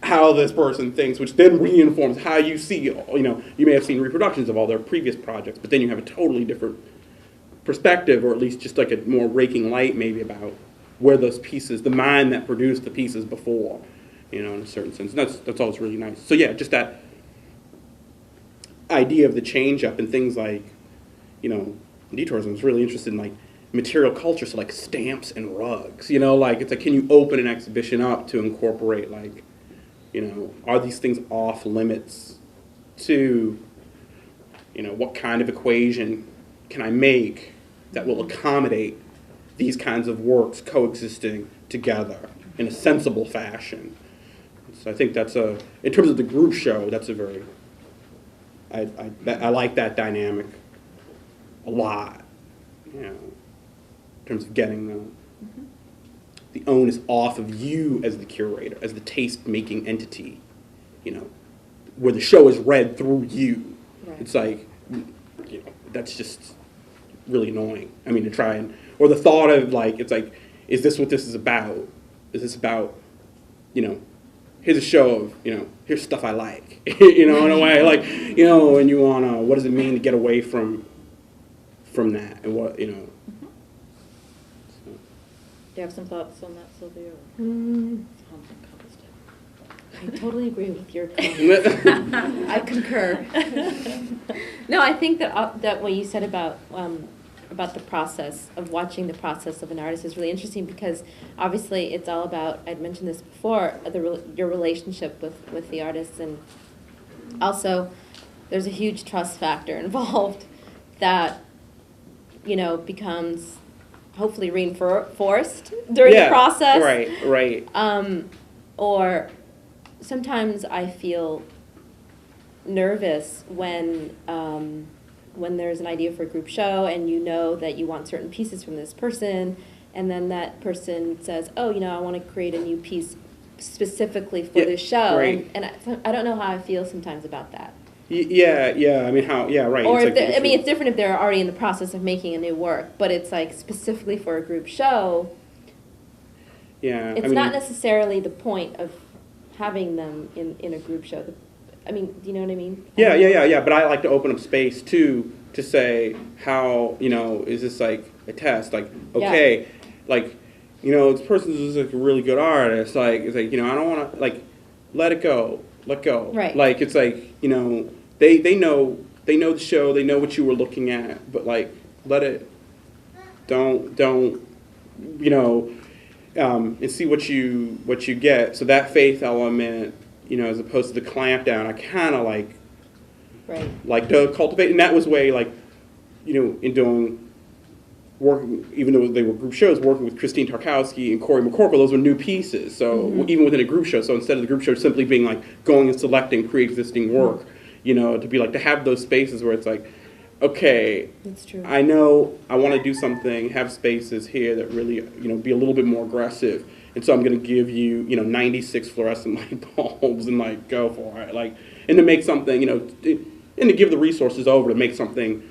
how this person thinks, which then reinforms how you see, you may have seen reproductions of all their previous projects, but then you have a totally different perspective, or at least just like a more raking light maybe about where those pieces, the mind that produced the pieces before, in a certain sense. And that's always really nice. So yeah, just that idea of the change up and things like, Detourism is really interested in like material culture, so like stamps and rugs, like it's like, can you open an exhibition up to incorporate like, are these things off limits to, what kind of equation can I make that will accommodate these kinds of works coexisting together in a sensible fashion? So I think that's in terms of the group show, that's a very, I like that dynamic a lot, in terms of getting the onus off of you as the curator, as the taste-making entity, where the show is read through you. Right. It's like, that's just really annoying. I mean, to try and, or the thought of like, it's like, is this what this is about? Is this about, here's a show of, here's stuff I like, in a way, like, and you want to, what does it mean to get away from from that, and what, you know. So. Do you have some thoughts on that, Sylvia? I totally agree with your comment. I concur. No, I think that what you said about the process of watching the process of an artist is really interesting, because obviously it's all about, I'd mentioned this before, your relationship with the artists, and also there's a huge trust factor involved that, you know, becomes hopefully reinforced during the process. Right. Or sometimes I feel nervous when there's an idea for a group show and you know that you want certain pieces from this person, and then that person says, oh, you know, I want to create a new piece specifically for this show. Right. And I don't know how I feel sometimes about that. Yeah. I mean, right. Or it's if it's different if they're already in the process of making a new work, but it's like specifically for a group show. Yeah. It's not necessarily the point of having them in a group show. Do you know what I mean? Yeah. But I like to open up space too, to say how, you know, is this like a test? Like, okay, like, you know, this person is like a really good artist. Like, it's like, you know, I don't want to, like, let go. Right. Like, it's like, you know, they know the show, they know what you were looking at, but like, let it, don't, you know, and see what you get. So that faith element, you know, as opposed to the clamp down, I kind of like to cultivate. And that was way, like, you know, in doing work, even though they were group shows, working with Christine Tarkowski and Corey McCorkle, those were new pieces. So even within a group show, so instead of the group show simply being like going and selecting pre-existing work, you know, to be like, to have those spaces where it's like, okay, that's true. I know I want to do something, have spaces here that really, you know, be a little bit more aggressive. And so I'm going to give you, you know, 96 fluorescent light bulbs and like go for it. Like, and to make something, you know, and to give the resources over to make something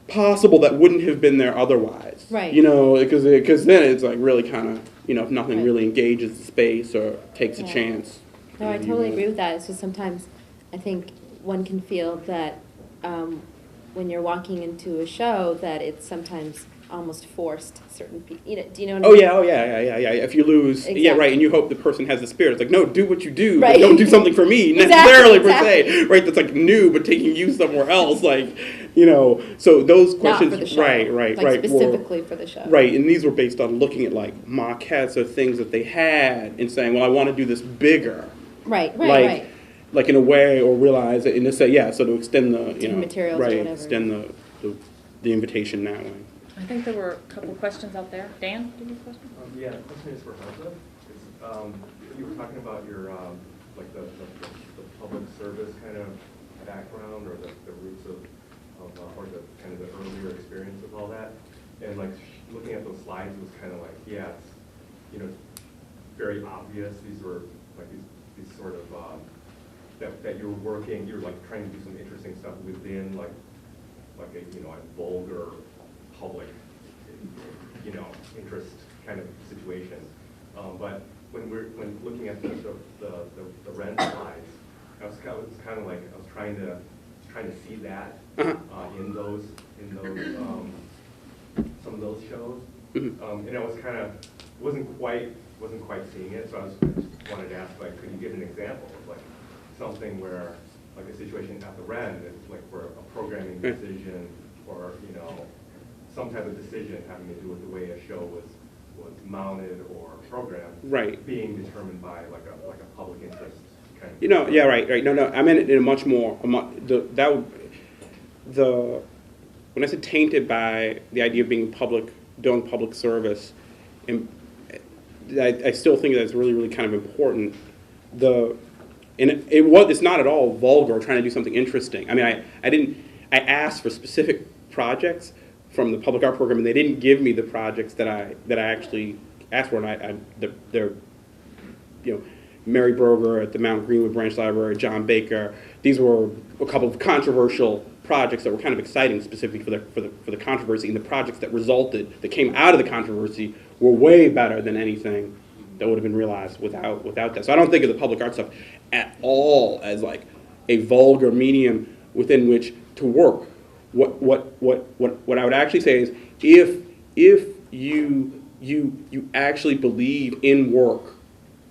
possible that wouldn't have been there otherwise. Right. You know, because then it's like really kind of, you know, if nothing really engages the space or takes a chance. No, I totally agree with that. It's just sometimes I think one can feel that when you're walking into a show that it's sometimes almost forced certain people. You know, do you know what I mean? Yeah. If you lose, right, and you hope the person has the spirit. It's like, no, do what you do, right. But don't do something for me necessarily per se, right? That's like new, but taking you somewhere else, like, you know. So those questions, not for the show. right, specifically for the show, right? And these were based on looking at like maquettes or things that they had and saying, well, I want to do this bigger, right. Like in a way, or realize it, and to say, so to extend the, you know, materials or whatever. Extend the invitation that way. I think there were a couple questions out there. Dan, do you have a question? Yeah, the question is for Hamza. You were talking about your, like the public service kind of background, or the roots of or the kind of the earlier experience of all that. And like looking at those slides, it was kind of like, it's, you know, very obvious. These were like these sort of, that you were working, you were like trying to do some interesting stuff within like a, you know, a vulgar public, you know, interest kind of situation. But when looking at the rent slides, I was kind of like, I was trying to see that in those some of those shows, and I was kind of wasn't quite seeing it. So I just wanted to ask, like, could you give an example of like something where, like a situation at the Ren, it's like for a programming decision, or, you know, some type of decision having to do with the way a show was mounted or programmed, right, being determined by like a public interest kind of. You know, right. No. I meant it in a much more when I said tainted by the idea of being doing public service, and I still think that's really kind of important. It's not at all vulgar or trying to do something interesting. I mean, I asked for specific projects from the public art program, and they didn't give me the projects that I actually asked for. And they're, you know, Mary Broger at the Mount Greenwood Branch Library, John Baker. These were a couple of controversial projects that were kind of exciting, specifically for the controversy. And the projects that came out of the controversy were way better than anything that would have been realized without that. So I don't think of the public art stuff at all as like a vulgar medium within which to work what I would actually say is if you actually believe in work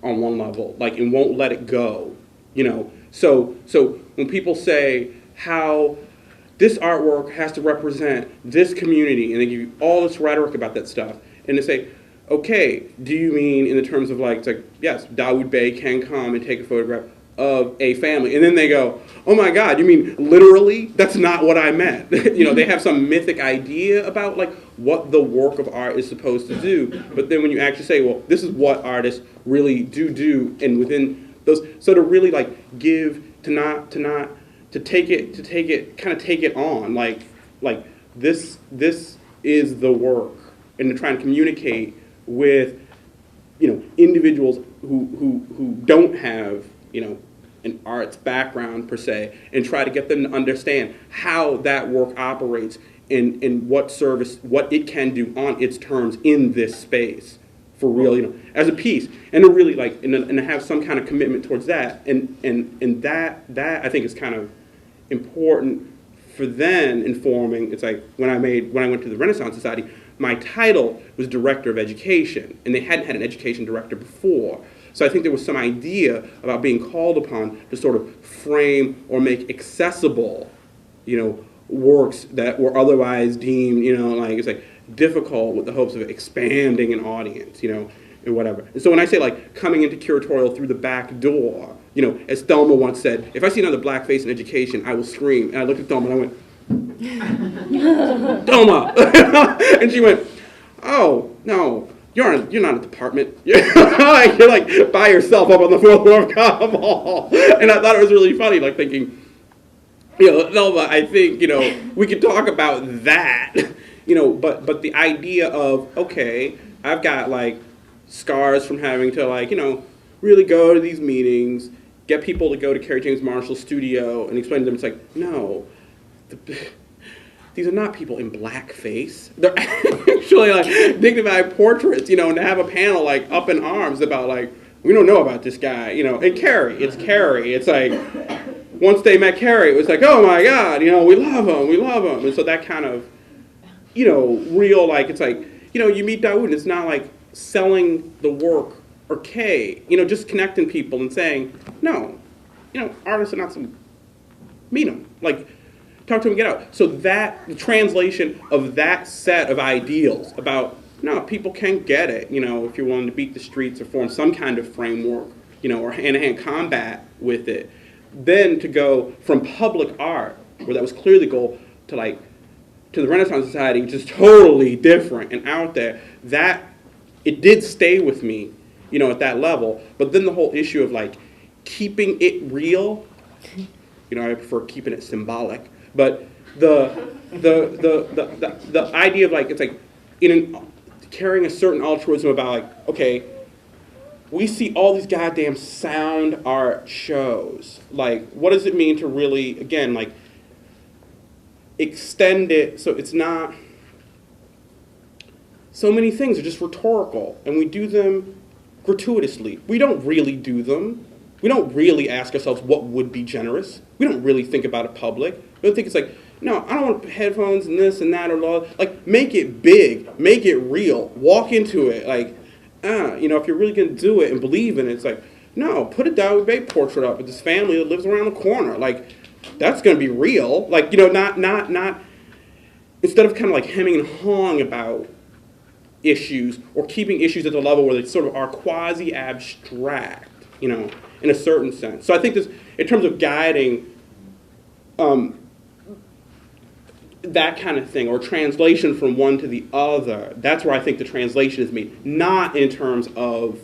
on one level, like, and won't let it go, you know. So when people say how this artwork has to represent this community, and they give you all this rhetoric about that stuff, and they say, okay, do you mean in the terms of like, it's like, yes, Dawood Bey can come and take a photograph of a family, and then they go, oh my God, you mean literally? That's not what I meant. You know, they have some mythic idea about like what the work of art is supposed to do, but then when you actually say, well, this is what artists really do, and within those, so to really like give, to take it on, like this is the work, and to try and communicate with, you know, individuals who don't have, you know, an arts background per se, and try to get them to understand how that work operates and what service, what it can do on its terms in this space for real, you know, as a piece, and to really like, and to have some kind of commitment towards that, and that I think is kind of important for then informing. It's like when I went to the Renaissance Society, my title was Director of Education, and they hadn't had an education director before. So I think there was some idea about being called upon to sort of frame or make accessible, you know, works that were otherwise deemed, you know, like, it's like difficult, with the hopes of expanding an audience, you know, and whatever. And so when I say like coming into curatorial through the back door, you know, as Thelma once said, if I see another black face in education, I will scream. And I looked at Thelma and I went, Thelma! And she went, oh, no, you're not a department. You're like by yourself up on the 4th floor of Cobb Hall. And I thought it was really funny, like thinking, you know, Thelma, I think, you know, we could talk about that, you know, but the idea of, okay, I've got like scars from having to like, you know, really go to these meetings, get people to go to Kerry James Marshall's studio and explain to them, it's like, no, these are not people in blackface. They're actually like dignified portraits, you know, and to have a panel like up in arms about like, we don't know about this guy, you know, and Kerry, it's Kerry. It's like, once they met Kerry, it was like, oh my God, you know, we love him. And so that kind of, you know, real, like, it's like, you know, you meet Dawood, and it's not like selling the work or Kay, you know, just connecting people and saying, no, you know, artists are not some, meet them, like, talk to them, get out. So that, the translation of that set of ideals about, no, people can get it, you know, if you're willing to beat the streets or form some kind of framework, you know, or hand-to-hand combat with it. Then to go from public art, where that was clearly the goal, to like, to the Renaissance Society, which is totally different and out there, that, it did stay with me, you know, at that level. But then the whole issue of like, keeping it real, you know, I prefer keeping it symbolic, but the idea of like, it's like, carrying a certain altruism about like, okay, we see all these goddamn sound art shows. Like, what does it mean to really, again, like, extend it so it's not, so many things are just rhetorical, and we do them gratuitously. We don't really do them. We don't really ask ourselves what would be generous. We don't really think about it public. We don't think it's like, no, I don't want headphones and this and that or blah. Like, make it big, make it real, walk into it, like, you know, if you're really going to do it and believe in it, it's like, no, put a Dawood Bey portrait up with this family that lives around the corner. Like, that's going to be real. Like, you know, not, instead of kind of like hemming and hawing about issues or keeping issues at the level where they sort of are quasi-abstract, you know, in a certain sense. So I think this, in terms of guiding that kind of thing, or translation from one to the other, that's where I think the translation is made, not in terms of,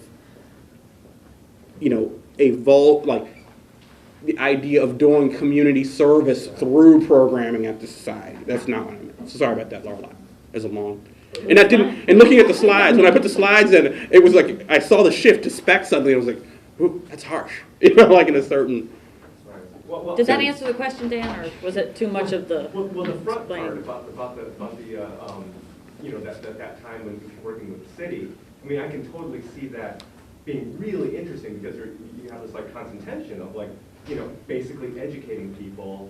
you know, like the idea of doing community service through programming at the society. That's not what I meant. So sorry about that, Laura. As a long. And that didn't, and looking at the slides, when I put the slides in, it was like, I saw the shift to spec suddenly, and I was like, ooh, that's harsh. You know, like in a certain. Well, Did that answer the question, Dan, or was it too much of the? Well, the front explain? part about the you know, that time when you're working with the city. I mean, I can totally see that being really interesting, because you have this like constant tension of like, you know, basically educating people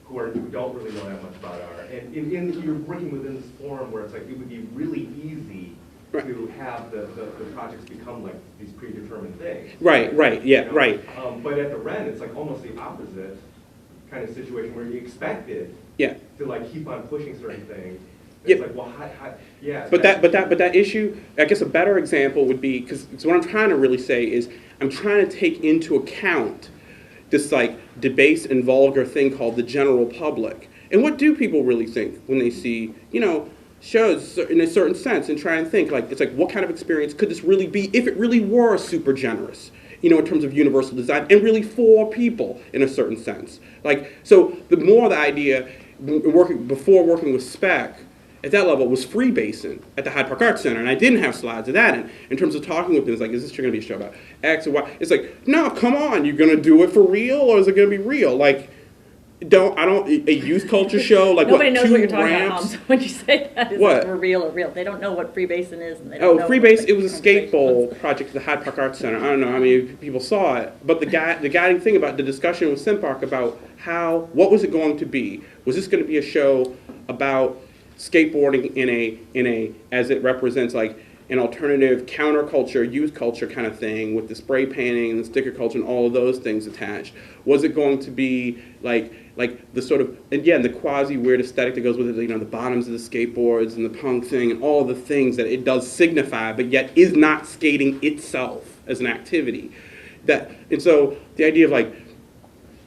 who don't really know that much about art. And you're working within this forum where it's like, it would be really easy to have the projects become like these predetermined things. Right, yeah, You know? right. But at the Ren, it's like almost the opposite kind of situation where you expected Yeah. to like keep on pushing certain things. Yeah. It's like, well, yeah. But that issue, I guess a better example would be, because what I'm trying to really say is, I'm trying to take into account this like debased and vulgar thing called the general public. And what do people really think when they see, you know, shows in a certain sense, and try and think like, it's like, what kind of experience could this really be if it really were super generous, you know, in terms of universal design, and really for people in a certain sense. Like, so the more the idea, before working with Spec, at that level, was freebasing at the Hyde Park Arts Center, and I didn't have slides of that in terms of talking with them. It's like, is this going to be a show about X or Y? It's like, no, come on, you're going to do it for real, or is it going to be real? Like, a youth culture show, like Nobody what, knows 2 what you're talking about, ramps? Hamza, when you say that. Is What? it for real or real? They don't know what freebasing is, and they don't know. Oh, Freebase, what it was a skate bowl conversation project at the Hyde Park Arts Center. I don't know how many people saw it, but the guiding thing about the discussion with Simpark about what was it going to be? Was this going to be a show about skateboarding in a as it represents like an alternative counterculture, youth culture kind of thing with the spray painting and the sticker culture and all of those things attached? Was it going to be like the sort of, again, the quasi-weird aesthetic that goes with it, you know, the bottoms of the skateboards and the punk thing and all of the things that it does signify, but yet is not skating itself as an activity? And so the idea of like,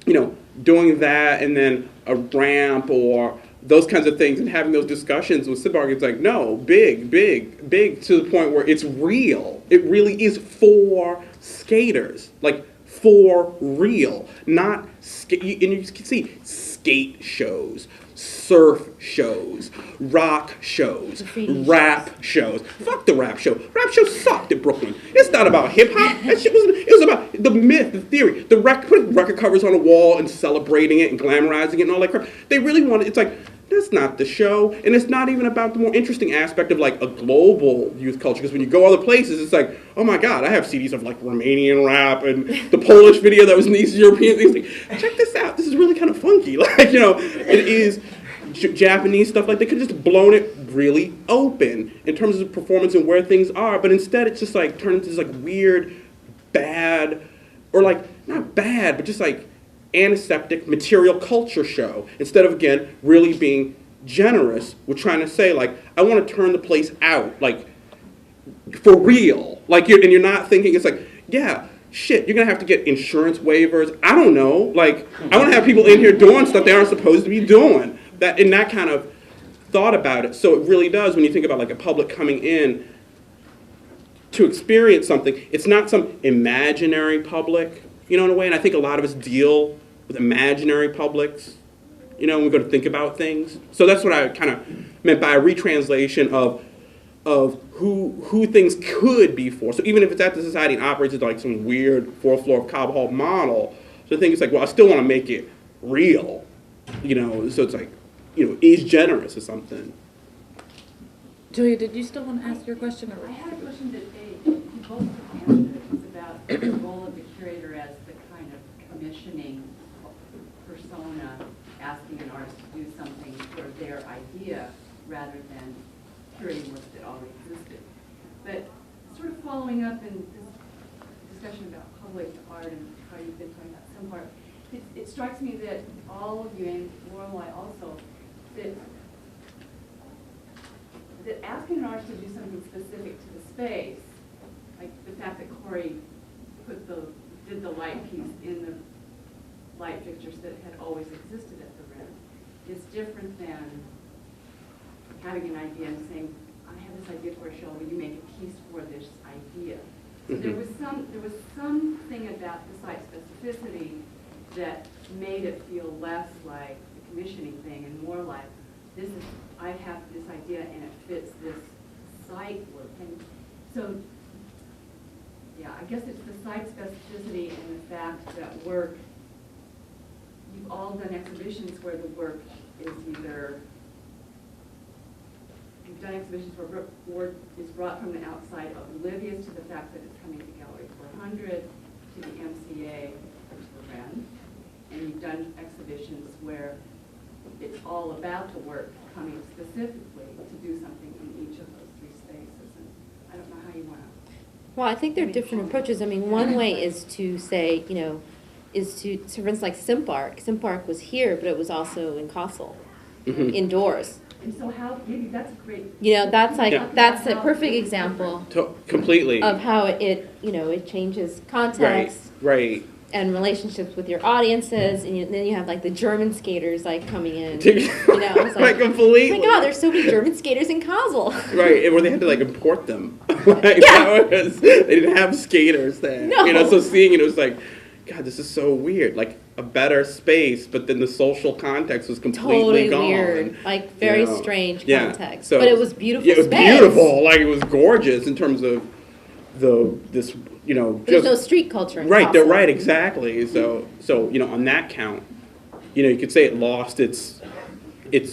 you know, doing that and then a ramp or those kinds of things and having those discussions with Simpark, it's like, no, big, to the point where it's real. It really is for skaters, like for real, not skate. And you can see skate shows, surf shows, rock shows, rap shows. Fuck the rap show. Rap show sucked at Brooklyn. It's not about hip hop. That shit it was about the myth, the theory, putting record covers on a wall and celebrating it and glamorizing it and all that crap. They really wanted. It's like, that's not the show, and it's not even about the more interesting aspect of like a global youth culture. Because when you go other places, it's like, oh my God, I have CDs of like Romanian rap and the Polish video that was in East European things. Like, check this out. This is really kind of funky. Like, you know, it is Japanese stuff. Like, they could just blown it really open in terms of performance and where things are, but instead it's just like turned into this like weird, bad, or like not bad, but just like antiseptic material culture show, instead of, again, really being generous. We're trying to say, like, I want to turn the place out, like, for real. Like, you're not thinking, it's like, yeah, shit, you're going to have to get insurance waivers. I don't know. Like, I want to have people in here doing stuff they aren't supposed to be doing. That kind of thought about it. So it really does, when you think about, like, a public coming in to experience something, it's not some imaginary public, you know, in a way. And I think a lot of us deal with imaginary publics, you know, when we go to think about things. So that's what I kind of meant by a retranslation of who things could be for. So even if it's at the society and operates as like some weird fourth floor of Cobb Hall model, so the thing is like, well, I still want to make it real, you know. So it's like, you know, is generous or something. Julia, did you still want to ask your question? Or? I had a question that you both answered. It was about the role of the curator as the kind of commissioning persona, asking an artist to do something for their idea rather than curating work that already existed. But sort of following up in this discussion about public art and how you've been talking about some part, it strikes me that all of you, and Lorelei also, that asking an artist to do something specific to the space, like the fact that Corey did the light piece in the light fixtures that had always existed at the Ren, is different than having an idea and saying, I have this idea for a show, will you make a piece for this idea? So there was something about the site specificity that made it feel less like the commissioning thing and more like, I have this idea and it fits this site work. And so, yeah, I guess it's the site specificity and the fact that work, you've all done exhibitions where the work is either, you've done exhibitions where work is brought from the outside, oblivious to the fact that it's coming to Gallery 400, to the MCA, or to the Ren. And you've done exhibitions where it's all about the work coming specifically to do something in each of those three spaces. And I don't know how you want to. Well, I think there are different approaches. I mean, one way is to say, you know, is to, so for instance, like Simpark. Simpark was here, but it was also in Castle, indoors. And so how, maybe that's a great. You know, that's like, Yeah. that's a perfect example Completely. of how it, you know, it changes Right, context right. and relationships with your audiences, and then you have like the German skaters like coming in. You know, it's Like like, completely. oh my God, there's so many German skaters in Castle. Right, and where they had to like import them. Like, that was, they didn't have skaters there. No. You know, so seeing it was like, God, this is so weird. Like a better space, but then the social context was completely Totally gone. weird, like very You know? strange Yeah, context. so- But it was beautiful. Yeah, it was space. beautiful. Like it was gorgeous in terms of this, you know, There's just no street culture in right. Castle. They're right, exactly. So you know, on that count, you know, you could say it lost its, and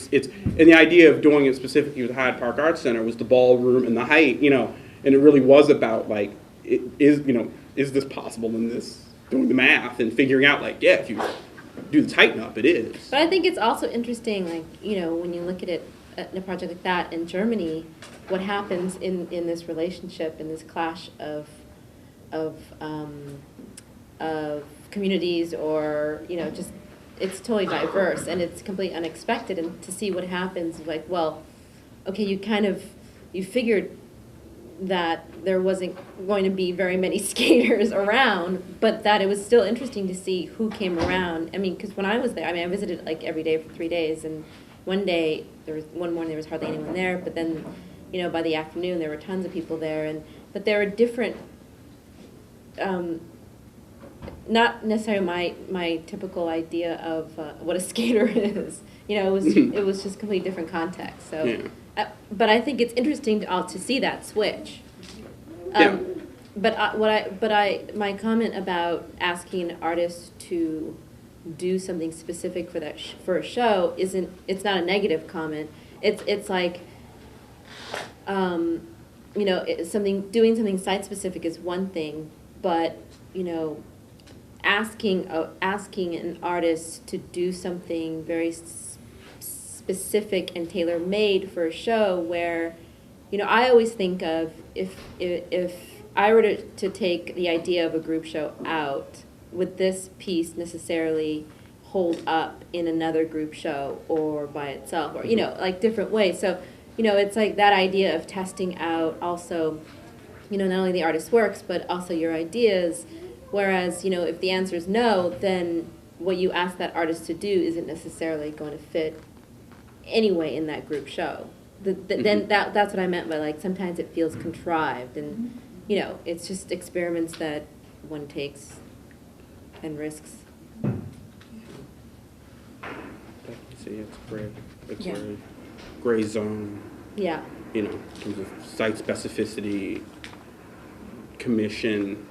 the idea of doing it specifically with Hyde Park Arts Center was the ballroom and the height, you know, and it really was about like, is this possible in this, doing the math and figuring out like, yeah, if you do the tighten up, it is. But I think it's also interesting, like, you know, when you look at it, in a project like that in Germany, what happens in this relationship, in this clash of communities, or, you know, just, it's totally diverse and it's completely unexpected, and to see what happens, like, well, okay, you figured that there wasn't going to be very many skaters around, but that it was still interesting to see who came around. I mean, because when I was there, I mean, I visited like every day for 3 days, and one morning there was hardly anyone there, but then, you know, by the afternoon there were tons of people there, but there were different, not necessarily my typical idea of what a skater is. You know, it was just completely different context. So. Yeah. But I think it's interesting to see that switch. Yeah. But my comment about asking artists to do something specific for a show it's not a negative comment. It's like, you know, doing something site specific is one thing, but, you know, asking an artist to do something very specific and tailor-made for a show, where, you know, I always think of if I were to take the idea of a group show out, would this piece necessarily hold up in another group show or by itself, or, you know, like different ways. So, you know, it's like that idea of testing out also, you know, not only the artist's works, but also your ideas. Whereas, you know, if the answer is no, then what you ask that artist to do isn't necessarily going to fit anyway in that group show. Then that's what I meant by, like, sometimes it feels contrived, and, you know, it's just experiments that one takes and risks. See, it's gray. It's Yeah. a gray zone. Yeah. You know, in terms of site specificity, commission.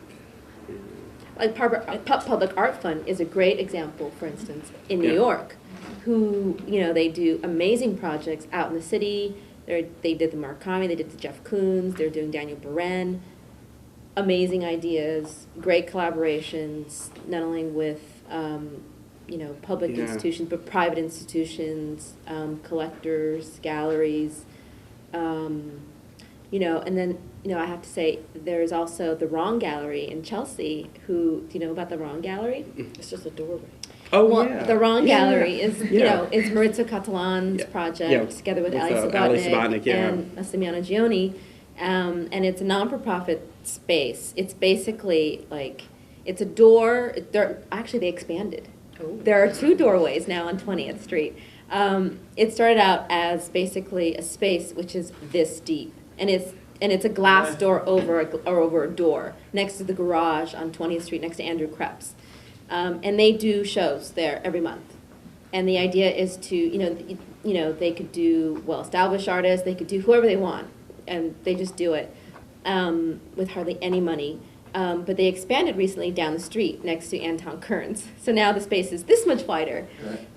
Like Public Art Fund is a great example, for instance, in New Yeah. York, who, you know, they do amazing projects out in the city. They did the Murakami, they did the Jeff Koons, they're doing Daniel Beren. Amazing ideas, great collaborations, not only with, you know, public Yeah. institutions, but private institutions, collectors, galleries, you know, and then, you know, I have to say, there's also the Wrong Gallery in Chelsea, do you know about the Wrong Gallery? It's just a doorway. Oh, Well, yeah. the Wrong Yeah. Gallery is, you Yeah. know, is Maritza Catalan's Yeah. project, Yeah. together with With, Ali Ali Sabatnik Sabatnik, yeah. and Massimiliano Gioni, and it's a non-for-profit space. It's basically like, it's a door, actually they expanded. Oh. There are 2 doorways now on 20th Street. It started out as basically a space which is this deep, and it's a glass door over a door next to the garage on 20th Street next to Andrew Krepp's. And they do shows there every month. And the idea is to, you know, they could do well-established artists, they could do whoever they want, and they just do it with hardly any money. But they expanded recently down the street next to Anton Kearns. So now the space is this much wider.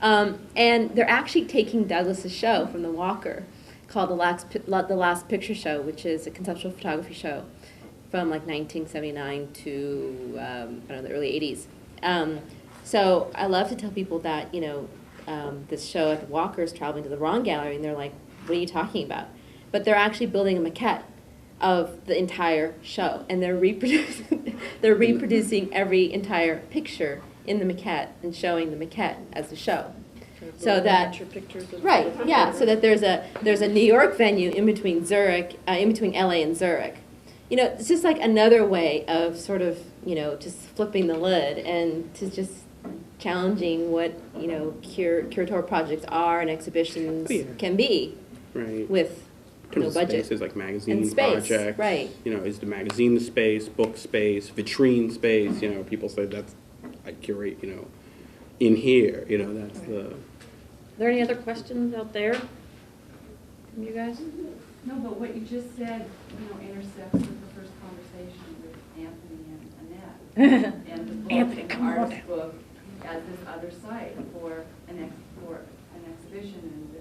And they're actually taking Douglas's show from the Walker, called the Last Picture Show, which is a conceptual photography show from like 1979 to I don't know, the early 80s. So I love to tell people that, you know, this show at the Walkers traveling to the wrong gallery, and they're like, what are you talking about? But they're actually building a maquette of the entire show, and they're reproducing every entire picture in the maquette and showing the maquette as a show. So that right, yeah, so that there's a New York venue in between Zurich, in between LA and Zurich. You know, it's just like another way of sort of, you know, just flipping the lid and to just challenging what, you know, curatorial projects are and exhibitions can be Right. with In no terms of budget. spaces like magazine And space, projects. right. You know, is the magazine the space, book space, vitrine space? You know, people say that's, I curate, you know, in here, you know, that's the. Are there any other questions out there from you guys? No, but what you just said, you know, intersects with the first conversation with Anthony and Annette. And the book, Anthony, and the come on. artist book as this other site for an exhibition, and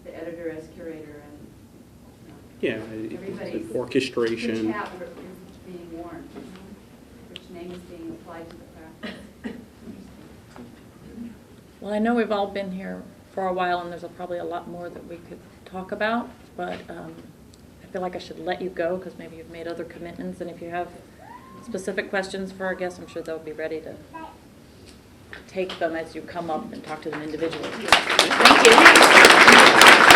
the editor as curator, and Yeah, everybody's it's orchestration. which hat is being worn, you know, which name is being applied to the practice. Well, I know we've all been here for a while, and there's probably a lot more that we could talk about, but I feel like I should let you go because maybe you've made other commitments, and if you have specific questions for our guests, I'm sure they'll be ready to take them as you come up and talk to them individually. Thank you.